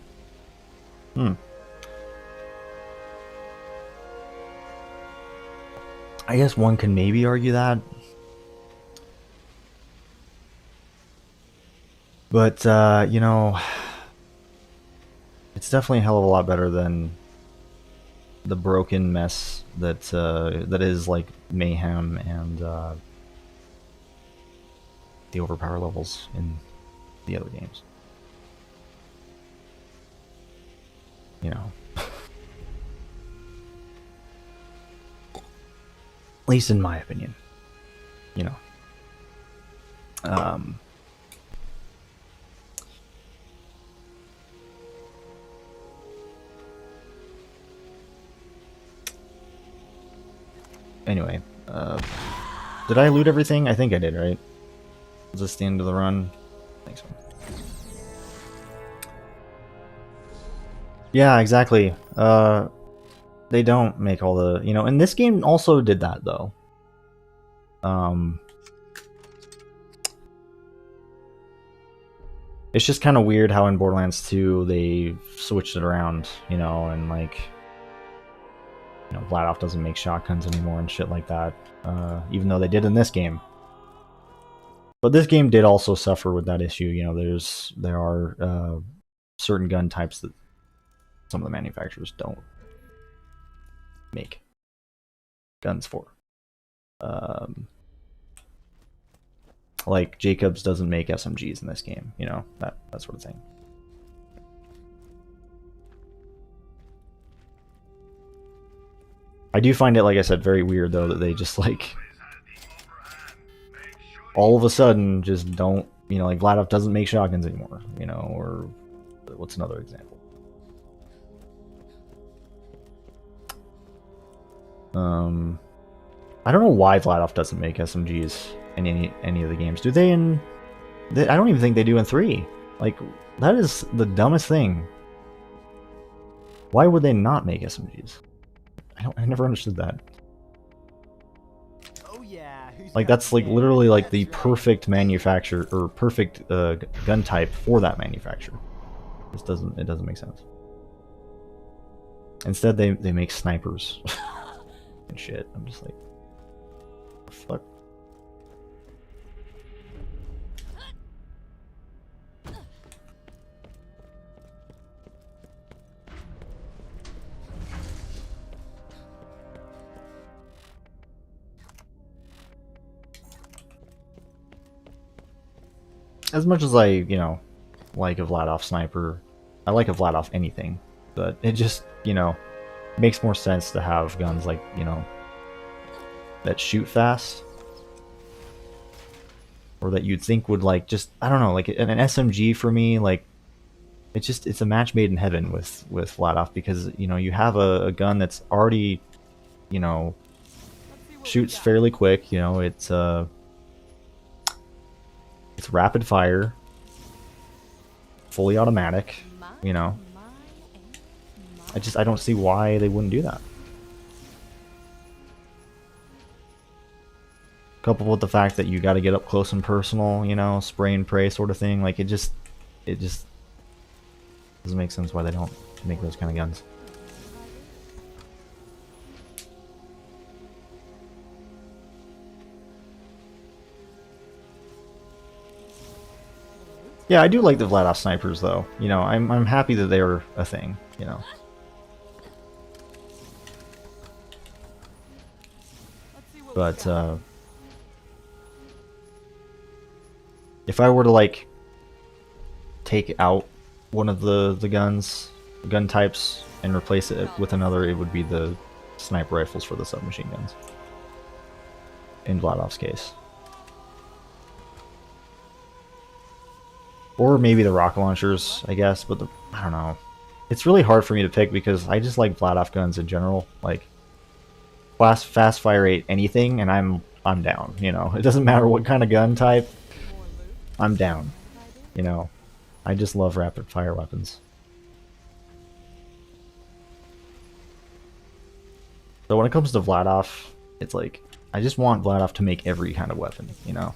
I guess one can maybe argue that. But, you know, it's definitely a hell of a lot better than the broken mess that that is like Mayhem and the overpower levels in the other games. You know. At least in my opinion. You know. Anyway, did I loot everything? I think I did, right? Was this the end of the run? I think so. Yeah, exactly. They don't make all the, you know, and this game also did that though. It's just kind of weird how in Borderlands 2 they switched it around, you know, and like, you know, Vladoff doesn't make shotguns anymore and shit like that, even though they did in this game. But this game did also suffer with that issue. You know, there are certain gun types that some of the manufacturers don't make guns for. Like Jacobs doesn't make SMGs in this game. You know, that sort of thing. I do find it, like I said, very weird though that they just like all of a sudden just don't, you know, like Vladoff doesn't make shotguns anymore, you know, or what's another example? I don't know why Vladoff doesn't make SMGs in any of the games. Do they in? I don't even think they do in 3. Like, that is the dumbest thing. Why would they not make SMGs? I never understood that. Oh yeah. Like, that's like literally like the perfect manufacturer or perfect gun type for that manufacturer. It doesn't make sense. Instead, they make snipers and shit. I'm just like, what the fuck? As much as I, you know, like a Vladoff sniper, I like a Vladoff anything, but it just, you know, makes more sense to have guns like, you know, that shoot fast, or that you'd think would like just, I don't know, like an SMG for me, like it's a match made in heaven with Vladoff, because, you know, you have a gun that's already, you know, shoots fairly quick, you know, it's rapid fire, fully automatic, you know. I don't see why they wouldn't do that. Coupled with the fact that you got to get up close and personal, you know, spray and pray sort of thing, like it just doesn't make sense why they don't make those kind of guns. Yeah, I do like the Vladoff snipers, though. You know, I'm happy that they're a thing. You know. But if I were to like take out one of the gun types, and replace it with another, it would be the sniper rifles for the submachine guns. In Vladoff's case. Or maybe the rocket launchers, I guess, but I don't know. It's really hard for me to pick because I just like flat off guns in general. Like fast fire rate anything and I'm down, you know. It doesn't matter what kind of gun type, More loot? I'm Don't down. mind if I do. You know. I just love rapid fire weapons. So when it comes to Vladov, it's like I just want Vladov to make every kind of weapon, you know.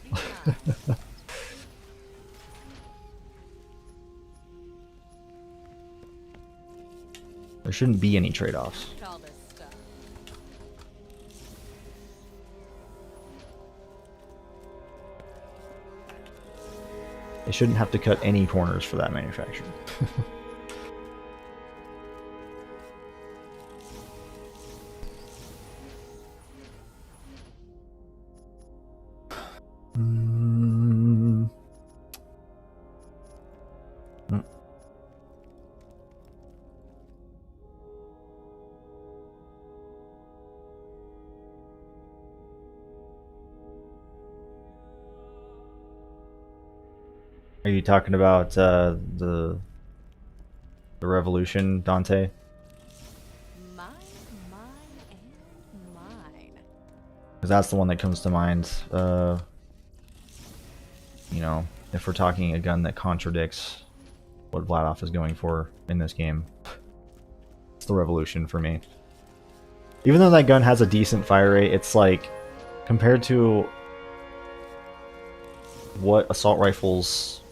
There shouldn't be any trade-offs. Call this stuff. They shouldn't have to cut any corners for that manufacturer. Mm. Mm. Are you talking about the revolution, Dante? Mine, and mine. Because that's the one that comes to mind. You know, if we're talking a gun that contradicts what Vladov is going for in this game, it's the revolution for me. Even though that gun has a decent fire rate, it's like compared to what assault rifles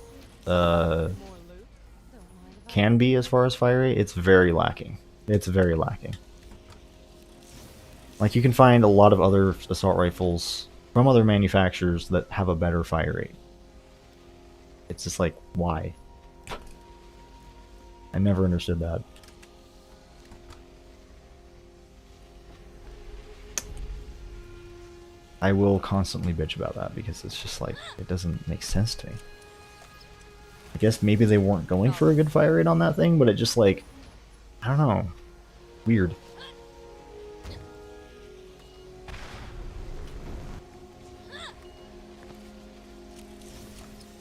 More loot? Don't mind if I can be as far as fire rate, it's very lacking. It's very lacking. Like you can find a lot of other assault rifles from other manufacturers that have a better fire rate. It's just like, why? I never understood that. I will constantly bitch about that because it's just like, it doesn't make sense to me. I guess maybe they weren't going for a good fire rate on that thing, but it just like, I don't know. Weird.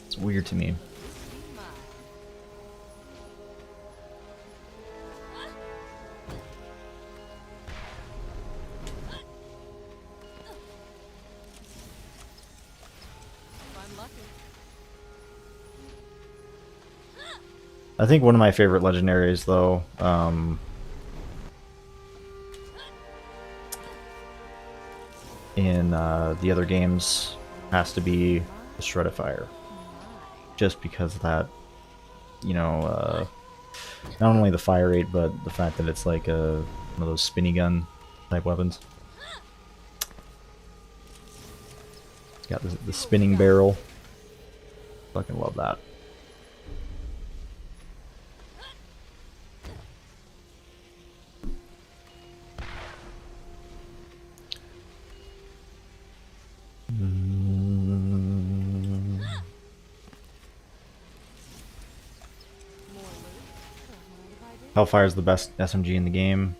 It's weird to me. mine. If I'm lucky. I think one of my favorite legendaries, though, in the other games has to be the Shred of Fire. Just because of that, you know, not only the fire rate, but the fact that it's like one of those spinny gun type weapons. It's got the spinning barrel. Fucking love that. More loot? Don't mind if I do. Hellfire is the best SMG in the game.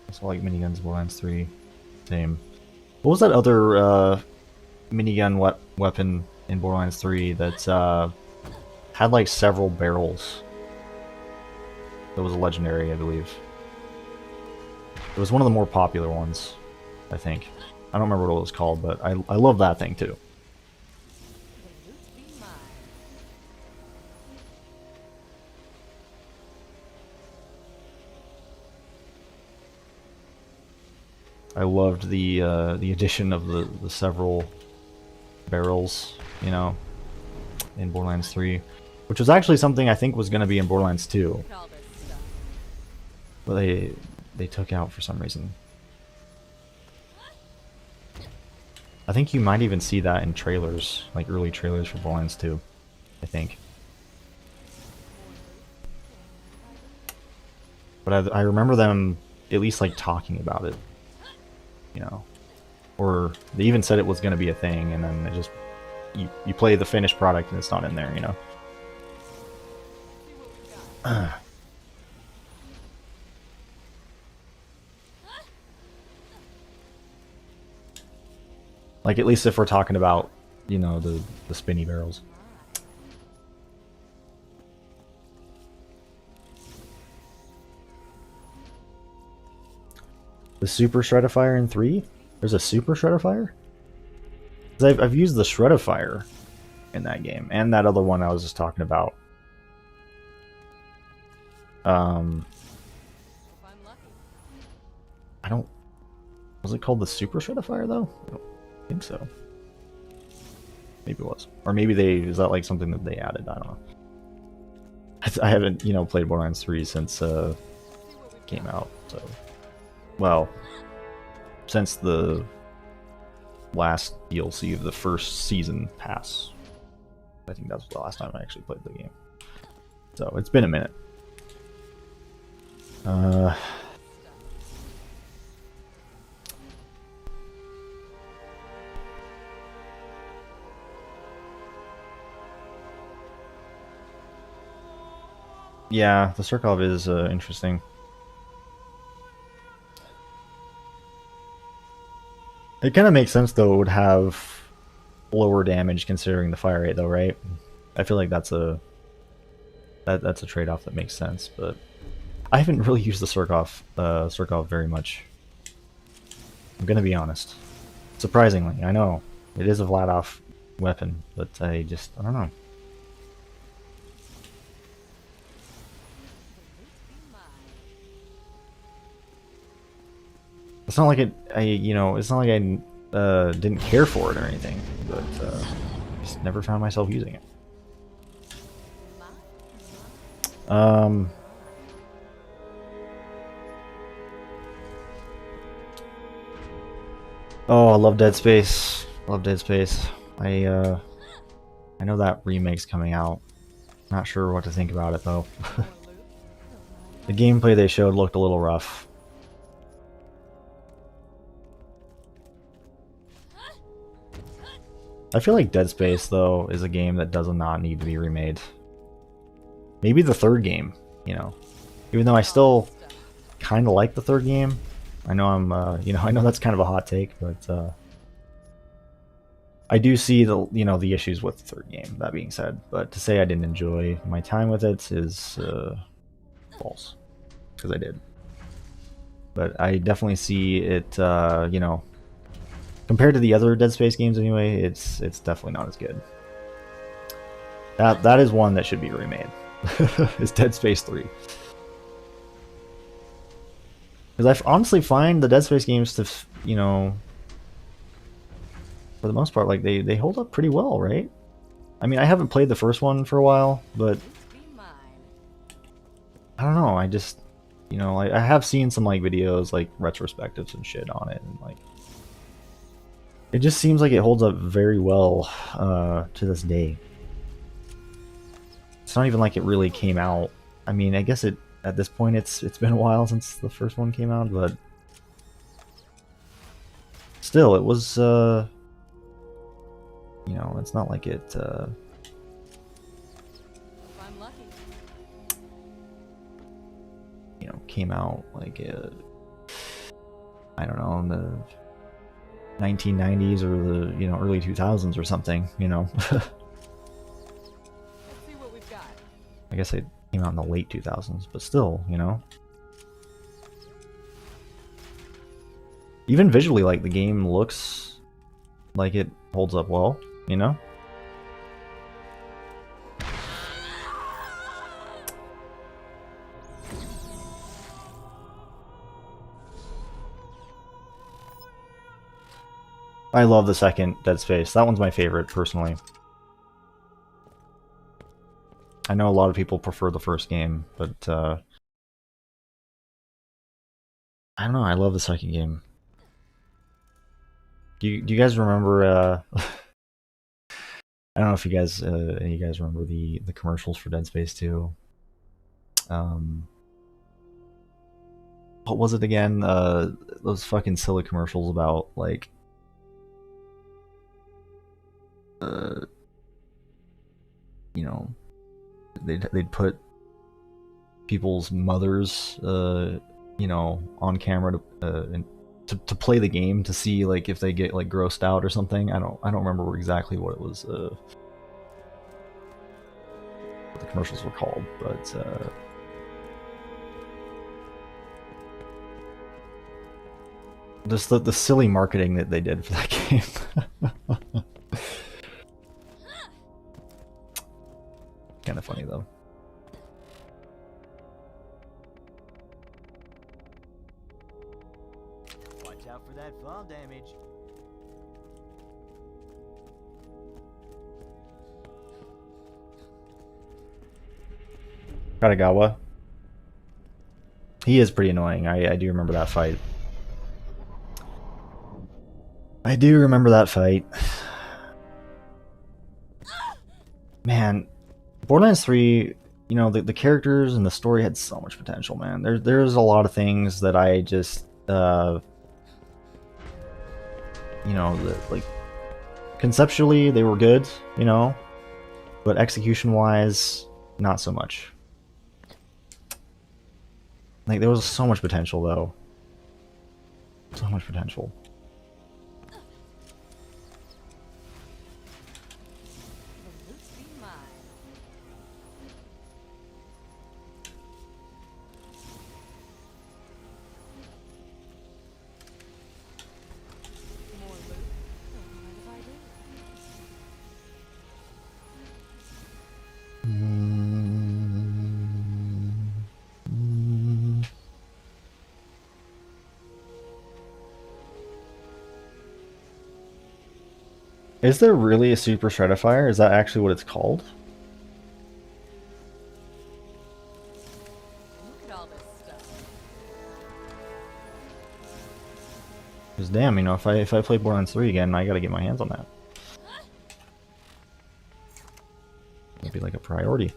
Also like miniguns, Borderlands 3. Same. What was that other minigun weapon in Borderlands 3 that had like several barrels? That was a legendary, I believe. It was one of the more popular ones, I think. I don't remember what it was called, but I love that thing too. The loot be mine. I loved the addition of the several barrels, you know, in Borderlands 3, which was actually something I think was going to be in Borderlands 2, Call this stuff. but they took out for some reason. I think you might even see that in trailers, like early trailers for Borderlands 2, I think. But I remember them at least like talking about it, you know, or they even said it was going to be a thing, and then it just you play the finished product and it's not in there, you know. Like at least if we're talking about, you know, the spinny barrels. The Super Shredifier in 3? There's a Super Shredifier? 'Cause I've used the Shredifier in that game, and that other one I was just talking about. If I'm lucky. I don't... Was it called the Super Shredifier, though? I don't think so. Maybe it was. Or maybe they... Is that like something that they added? I don't know. I haven't, you know, played Borderlands 3 since it came out, so... Well, since the last DLC of the first season pass. I think that was the last time I actually played the game. So, it's been a minute. Yeah, the Surkov is interesting. It kind of makes sense, though, it would have lower damage considering the fire rate, though, right? I feel like that's a trade-off that makes sense, but I haven't really used the Surkov very much. I'm gonna be honest. Surprisingly, I know it is a flat-off weapon, but I don't know. It's not like it's not like I didn't care for it or anything, but just never found myself using it. Oh, I love Dead Space. Love Dead Space. I know that remake's coming out. Not sure what to think about it though. The gameplay they showed looked a little rough. I feel like Dead Space, though, is a game that does not need to be remade. Maybe the third game, you know. Even though I still kind of like the third game. I know I know that's kind of a hot take, but I do see the issues with the third game, that being said. But to say I didn't enjoy my time with it is false. Because I did. But I definitely see it, compared to the other Dead Space games anyway, it's definitely not as good. That is one that should be remade. It's Dead Space 3. Because I honestly find the Dead Space games to, for the most part, like they hold up pretty well, right? I mean, I haven't played the first one for a while, but I don't know. I just, I have seen some like videos, like retrospectives and shit on it, and like it just seems like it holds up very well to this day. It's not even like it really came out. I mean, I guess at this point it's been a while since the first one came out, but still, it was it's not like it came out like I don't know, in the 1990s or the early 2000s or something. Let's see what we've got. I guess it came out in the late 2000s, but still, even visually, like the game looks like it holds up well, I love the second Dead Space. That one's my favorite, personally. I know a lot of people prefer the first game, but I don't know. I love the second game. Do you guys remember? I don't know if you guys remember the commercials for Dead Space 2. What was it again? Those fucking silly commercials about like they'd put people's mothers on camera to play the game to see like if they get like grossed out or something. I don't remember exactly what it was what the commercials were called, but Just the silly marketing that they did for that game. Kind of funny though. Watch out for that fall damage. Katagawa. He is pretty annoying. I do remember that fight. I do remember that fight. Man, Borderlands 3, you know, the characters and the story had so much potential, man. There's a lot of things that I just, you know, like, conceptually they were good, you know, but execution-wise, not so much. Like, there was so much potential, though. So much potential. Is there really a Super Stratifier? Is that actually what it's called? Look at all this stuff. Because damn, you know, if I play Borderlands 3 again, I gotta get my hands on that. It'd be like a priority.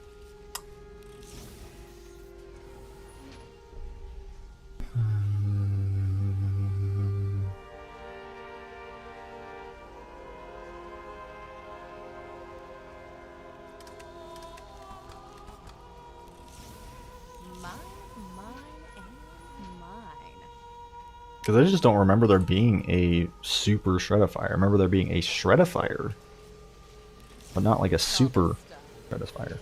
Because I just don't remember there being a Super Stratifier. I remember there being a Stratifier, but not like a Super Stratifier.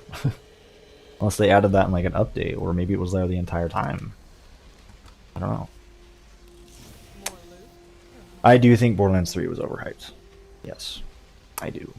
Unless they added that in like an update, or maybe it was there the entire time. I don't know. I do think Borderlands 3 was overhyped. Yes, I do.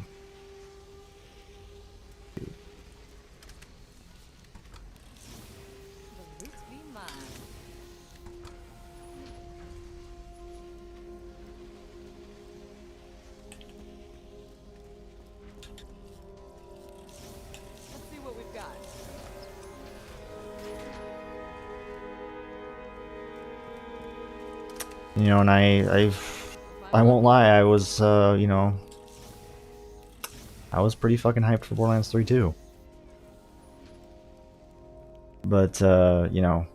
You know, and I won't lie, I was, you know, I was pretty fucking hyped for Borderlands 3 too. But, you know,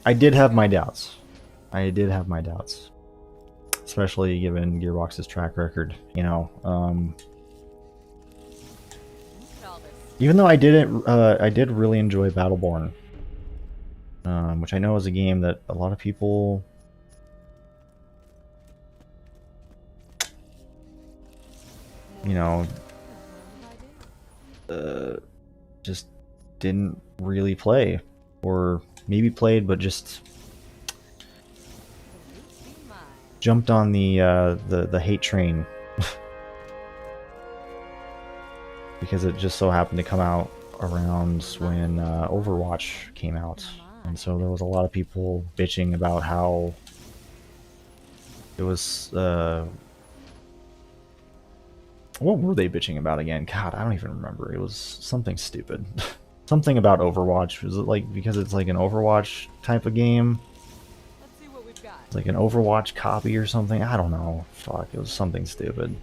I did have my doubts. I did have my doubts. Especially given Gearbox's track record, you know. Even though I did really enjoy Battleborn. Which I know is a game that a lot of people you know just didn't really play, or maybe played but just jumped on the hate train because it just so happened to come out around when Overwatch came out. And so there was a lot of people bitching about how it was, what were they bitching about again? God, I don't even remember. It was something stupid. Something about Overwatch. Was it like, because it's like an Overwatch type of game? Let's see what we've got. It's like an Overwatch copy or something? I don't know. Fuck, it was something stupid.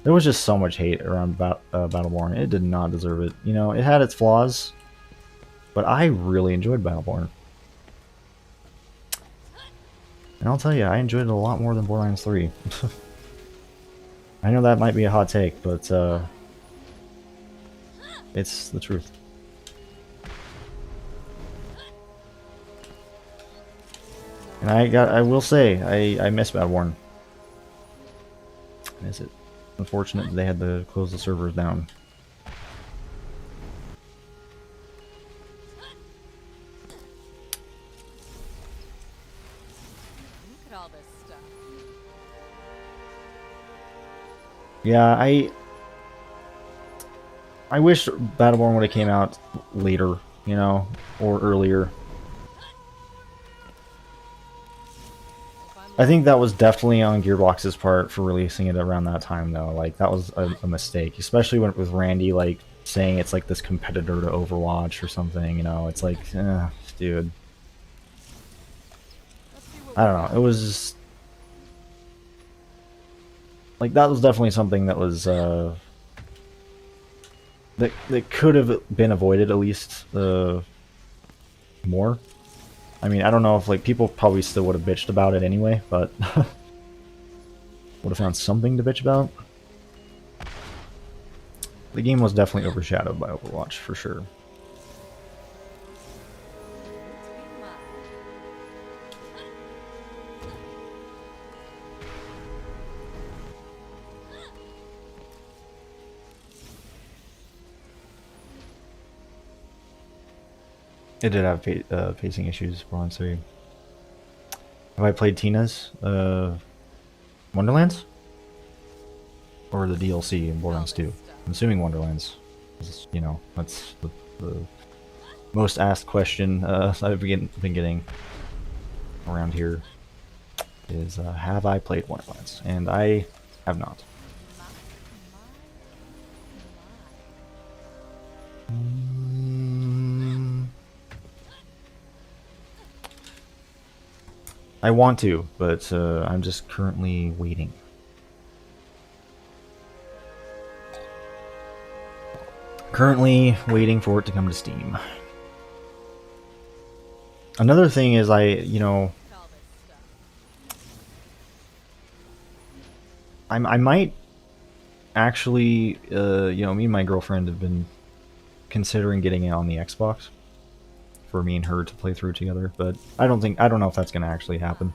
There was just so much hate around Battleborn. It did not deserve it. You know, it had its flaws. But I really enjoyed Battleborn. And I'll tell you, I enjoyed it a lot more than Borderlands 3. I know that might be a hot take, but it's the truth. And I will say, I miss Battleborn. Is it unfortunate that they had to close the servers down? at all this stuff. Yeah, I wish Battleborn would have came out later, you know, or earlier. I think that was definitely on Gearbox's part for releasing it around that time, though. Like, that was a mistake, especially when with Randy, like, saying it's like this competitor to Overwatch or something, you know. It's like, dude. I don't know. It was just, like, that was definitely something that was that could have been avoided, at least more. I mean, I don't know if, like, people probably still would have bitched about it anyway, but would have found something to bitch about. The game was definitely overshadowed by Overwatch, for sure. It did have pacing issues, Borderlands 3. Have I played Tina's Wonderlands? Or the DLC in Borderlands 2? I'm assuming Wonderlands. You know, that's the most asked question I've been getting around here is, have I played Wonderlands? And I have not. I want to, but I'm just currently waiting. Currently waiting for it to come to Steam. Another thing is you know, I might actually, you know, me and my girlfriend have been considering getting it on the Xbox for me and her to play through together, but I don't know if that's going to actually happen.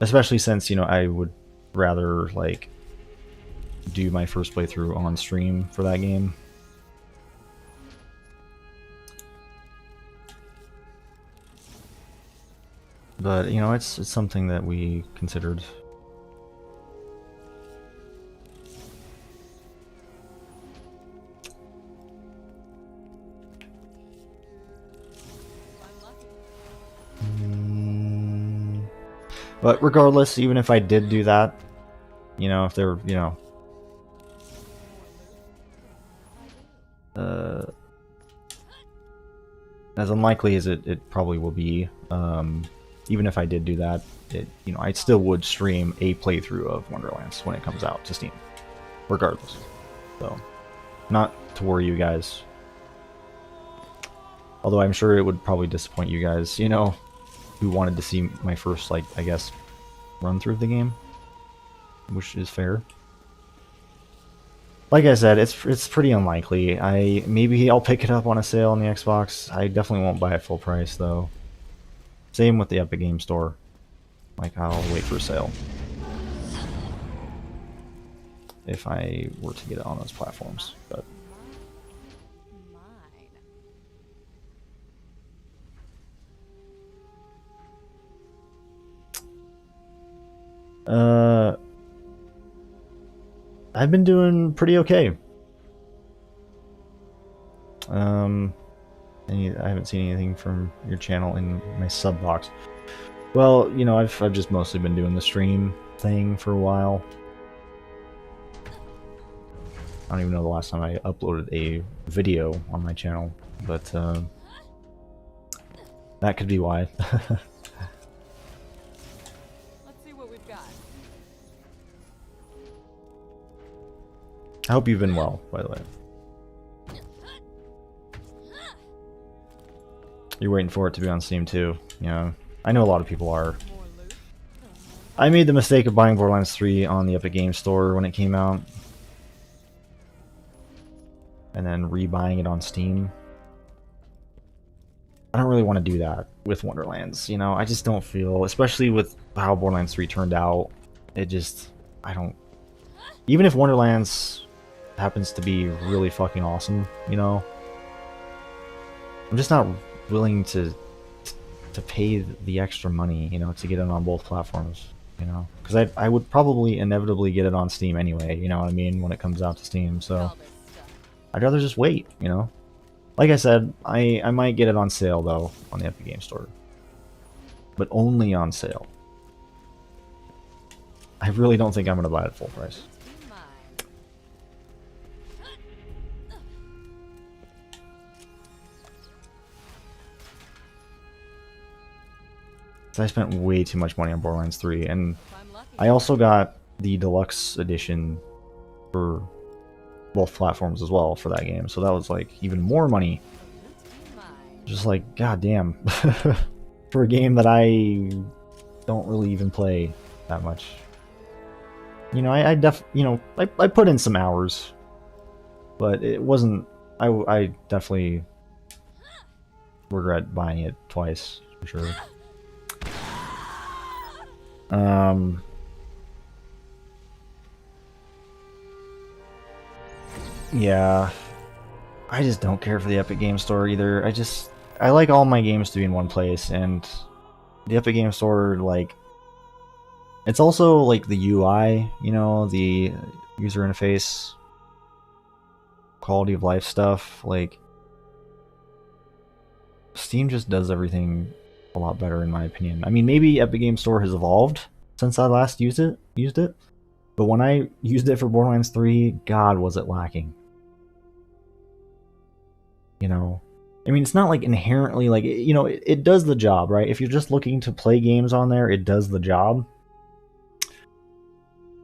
Especially since, you know, I would rather, like, do my first playthrough on stream for that game. But, you know, it's something that we considered. But regardless, even if I did do that, you know, if there, you know, as unlikely as it probably will be, even if I did do that, you know, I still would stream a playthrough of Wonderlands when it comes out to Steam, regardless. So, not to worry you guys. Although I'm sure it would probably disappoint you guys, you know, who wanted to see my first, like, I guess, run through of the game, which is fair. Like I said, it's pretty unlikely. Maybe I'll pick it up on a sale on the Xbox. I definitely won't buy it full price though. Same with the Epic Game Store. Like, I'll wait for a sale if I were to get it on those platforms. But I've been doing pretty okay. I haven't seen anything from your channel in my sub box. Well, you know, I've just mostly been doing the stream thing for a while. I don't even know the last time I uploaded a video on my channel, but that could be why. Let's see what we've got. I hope you've been well, by the way. You're waiting for it to be on Steam too, you know. I know a lot of people are. I made the mistake of buying Borderlands 3 on the Epic Game Store when it came out, and then rebuying it on Steam. I don't really want to do that with Wonderlands, you know. I just don't feel, especially with how Borderlands 3 turned out, it just, I don't... Even if Wonderlands happens to be really fucking awesome, you know, I'm just not willing to to pay the extra money, you know, to get it on both platforms, you know, because I would probably inevitably get it on Steam anyway, you know what I mean, when it comes out to Steam. So All this stuff. I'd rather just wait, you know. Like I said, I might get it on sale though on the Epic Game Store, but only on sale. I really don't think I'm gonna buy it at full price. Be mine. So I spent way too much money on Borderlands 3, and If I'm lucky. I also got the deluxe edition for both platforms as well for that game, so that was like even more money. Be mine. Just like, goddamn, for a game that I don't really even play that much. You know, I put in some hours, but it wasn't. I definitely regret buying it twice for sure. Yeah, I just don't care for the Epic Game Store either. I like all my games to be in one place, and the Epic Game Store, like, it's also like the UI, you know, the user interface, quality of life stuff. Like, Steam just does everything a lot better in my opinion. I mean, maybe Epic Game Store has evolved since I last used it, but when I used it for Borderlands 3, God, was it lacking. You know, I mean, it's not like inherently like, you know, it does the job, right? If you're just looking to play games on there, it does the job.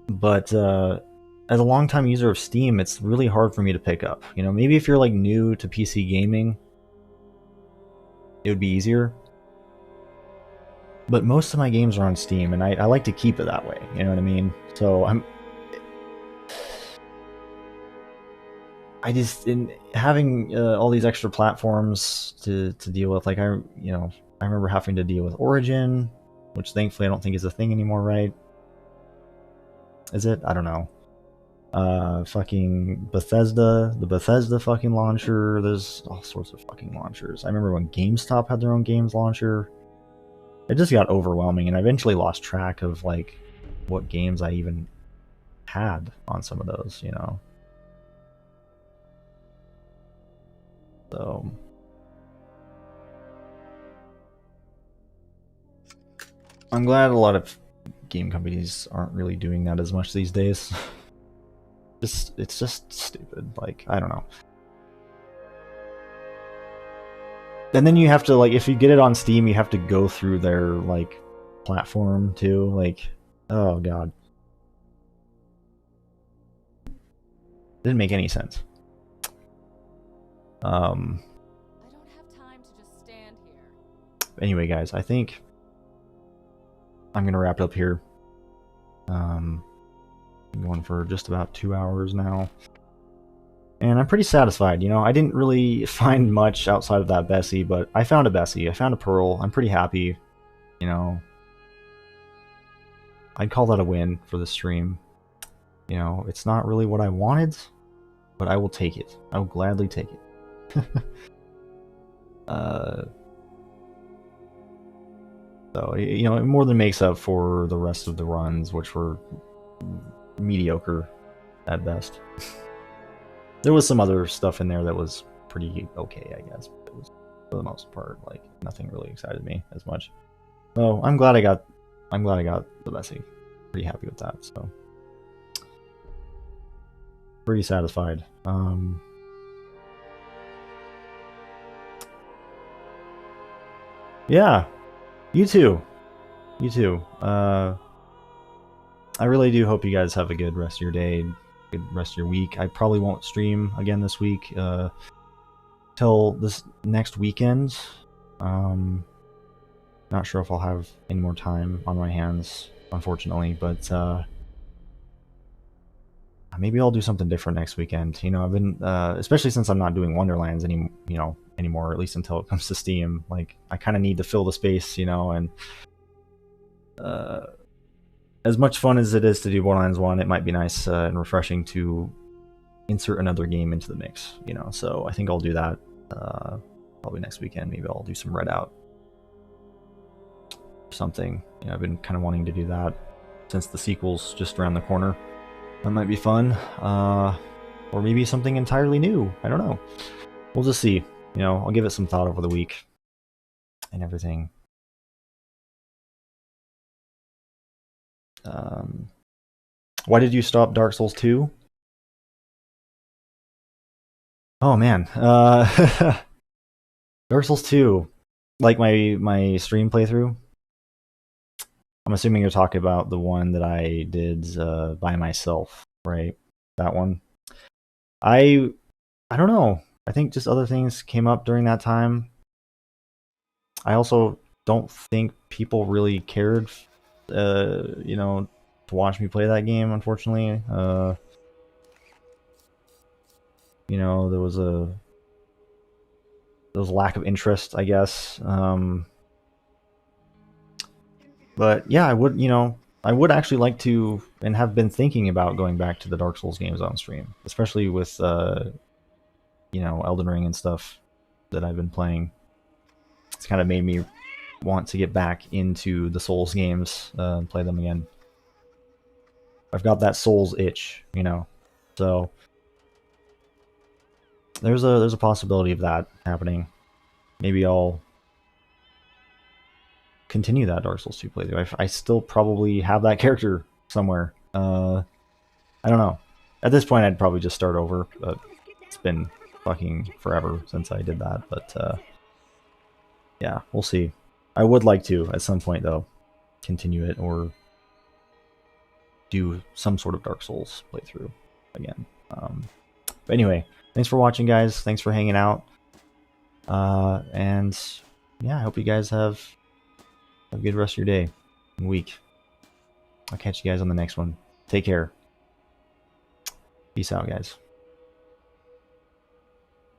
But as a longtime user of Steam, it's really hard for me to pick up. You know, maybe if you're like new to PC gaming, it would be easier. But most of my games are on Steam, and I like to keep it that way. You know what I mean? So I just, in having all these extra platforms to deal with, like, I remember having to deal with Origin, which thankfully I don't think is a thing anymore, right? Is it? I don't know. Fucking Bethesda, the Bethesda fucking launcher. There's all sorts of fucking launchers. I remember when GameStop had their own games launcher. It just got overwhelming, and I eventually lost track of like what games I even had on some of those, you know. So I'm glad a lot of game companies aren't really doing that as much these days. It's just stupid. Like, I don't know. And then you have to, like, if you get it on Steam, you have to go through their like platform too. Like, oh god, didn't make any sense. I don't have time to just stand here. Anyway, guys, I think I'm gonna wrap it up here. I'm going for just about 2 hours now, and I'm pretty satisfied. You know, I didn't really find much outside of that Bessie, but I found a Bessie. I found a Pearl. I'm pretty happy. You know, I'd call that a win for the stream. You know, it's not really what I wanted, but I will take it. I will gladly take it. So, you know, it more than makes up for the rest of the runs, which were mediocre at best. There was some other stuff in there that was pretty okay, I guess. But it was, for the most part, like, nothing really excited me as much. So I'm glad I got the Bessie. Pretty happy with that. So pretty satisfied. Yeah, you too. You too. I really do hope you guys have a good rest of your day, good rest of your week. I probably won't stream again this week till this next weekend. Not sure if I'll have any more time on my hands, unfortunately, but maybe I'll do something different next weekend. You know, I've been, especially since I'm not doing Wonderlands anymore, at least until it comes to Steam. Like, I kind of need to fill the space, you know, and as much fun as it is to do Borderlands 1, it might be nice and refreshing to insert another game into the mix, you know. So I think I'll do that probably next weekend. Maybe I'll do some Redout. something. You know, I've been kind of wanting to do that since the sequel's just around the corner. That might be fun. Or maybe something entirely new. I don't know. We'll just see. You know, I'll give it some thought over the week and everything. Why did you stop Dark Souls 2? Oh man, Dark Souls 2, like my stream playthrough. I'm assuming you're talking about the one that I did by myself, right? That one. I don't know. I think just other things came up during that time. I also don't think people really cared, you know, to watch me play that game. Unfortunately, you know, there was a lack of interest, I guess. But yeah, I would, you know, I would actually like to, and have been thinking about going back to the Dark Souls games on stream, especially with, you know, Elden Ring and stuff that I've been playing. It's kind of made me want to get back into the Souls games and play them again. I've got that Souls itch, you know, so there's a possibility of that happening. Maybe I'll continue that Dark Souls 2 playthrough. I still probably have that character somewhere. I don't know. At this point, I'd probably just start over, but it's been fucking forever since I did that. But yeah, we'll see. I would like to, at some point, though, continue it or do some sort of Dark Souls playthrough again. But anyway, thanks for watching, guys. Thanks for hanging out. And yeah, I hope you guys have a good rest of your day and week. I'll catch you guys on the next one. Take care. Peace out, guys.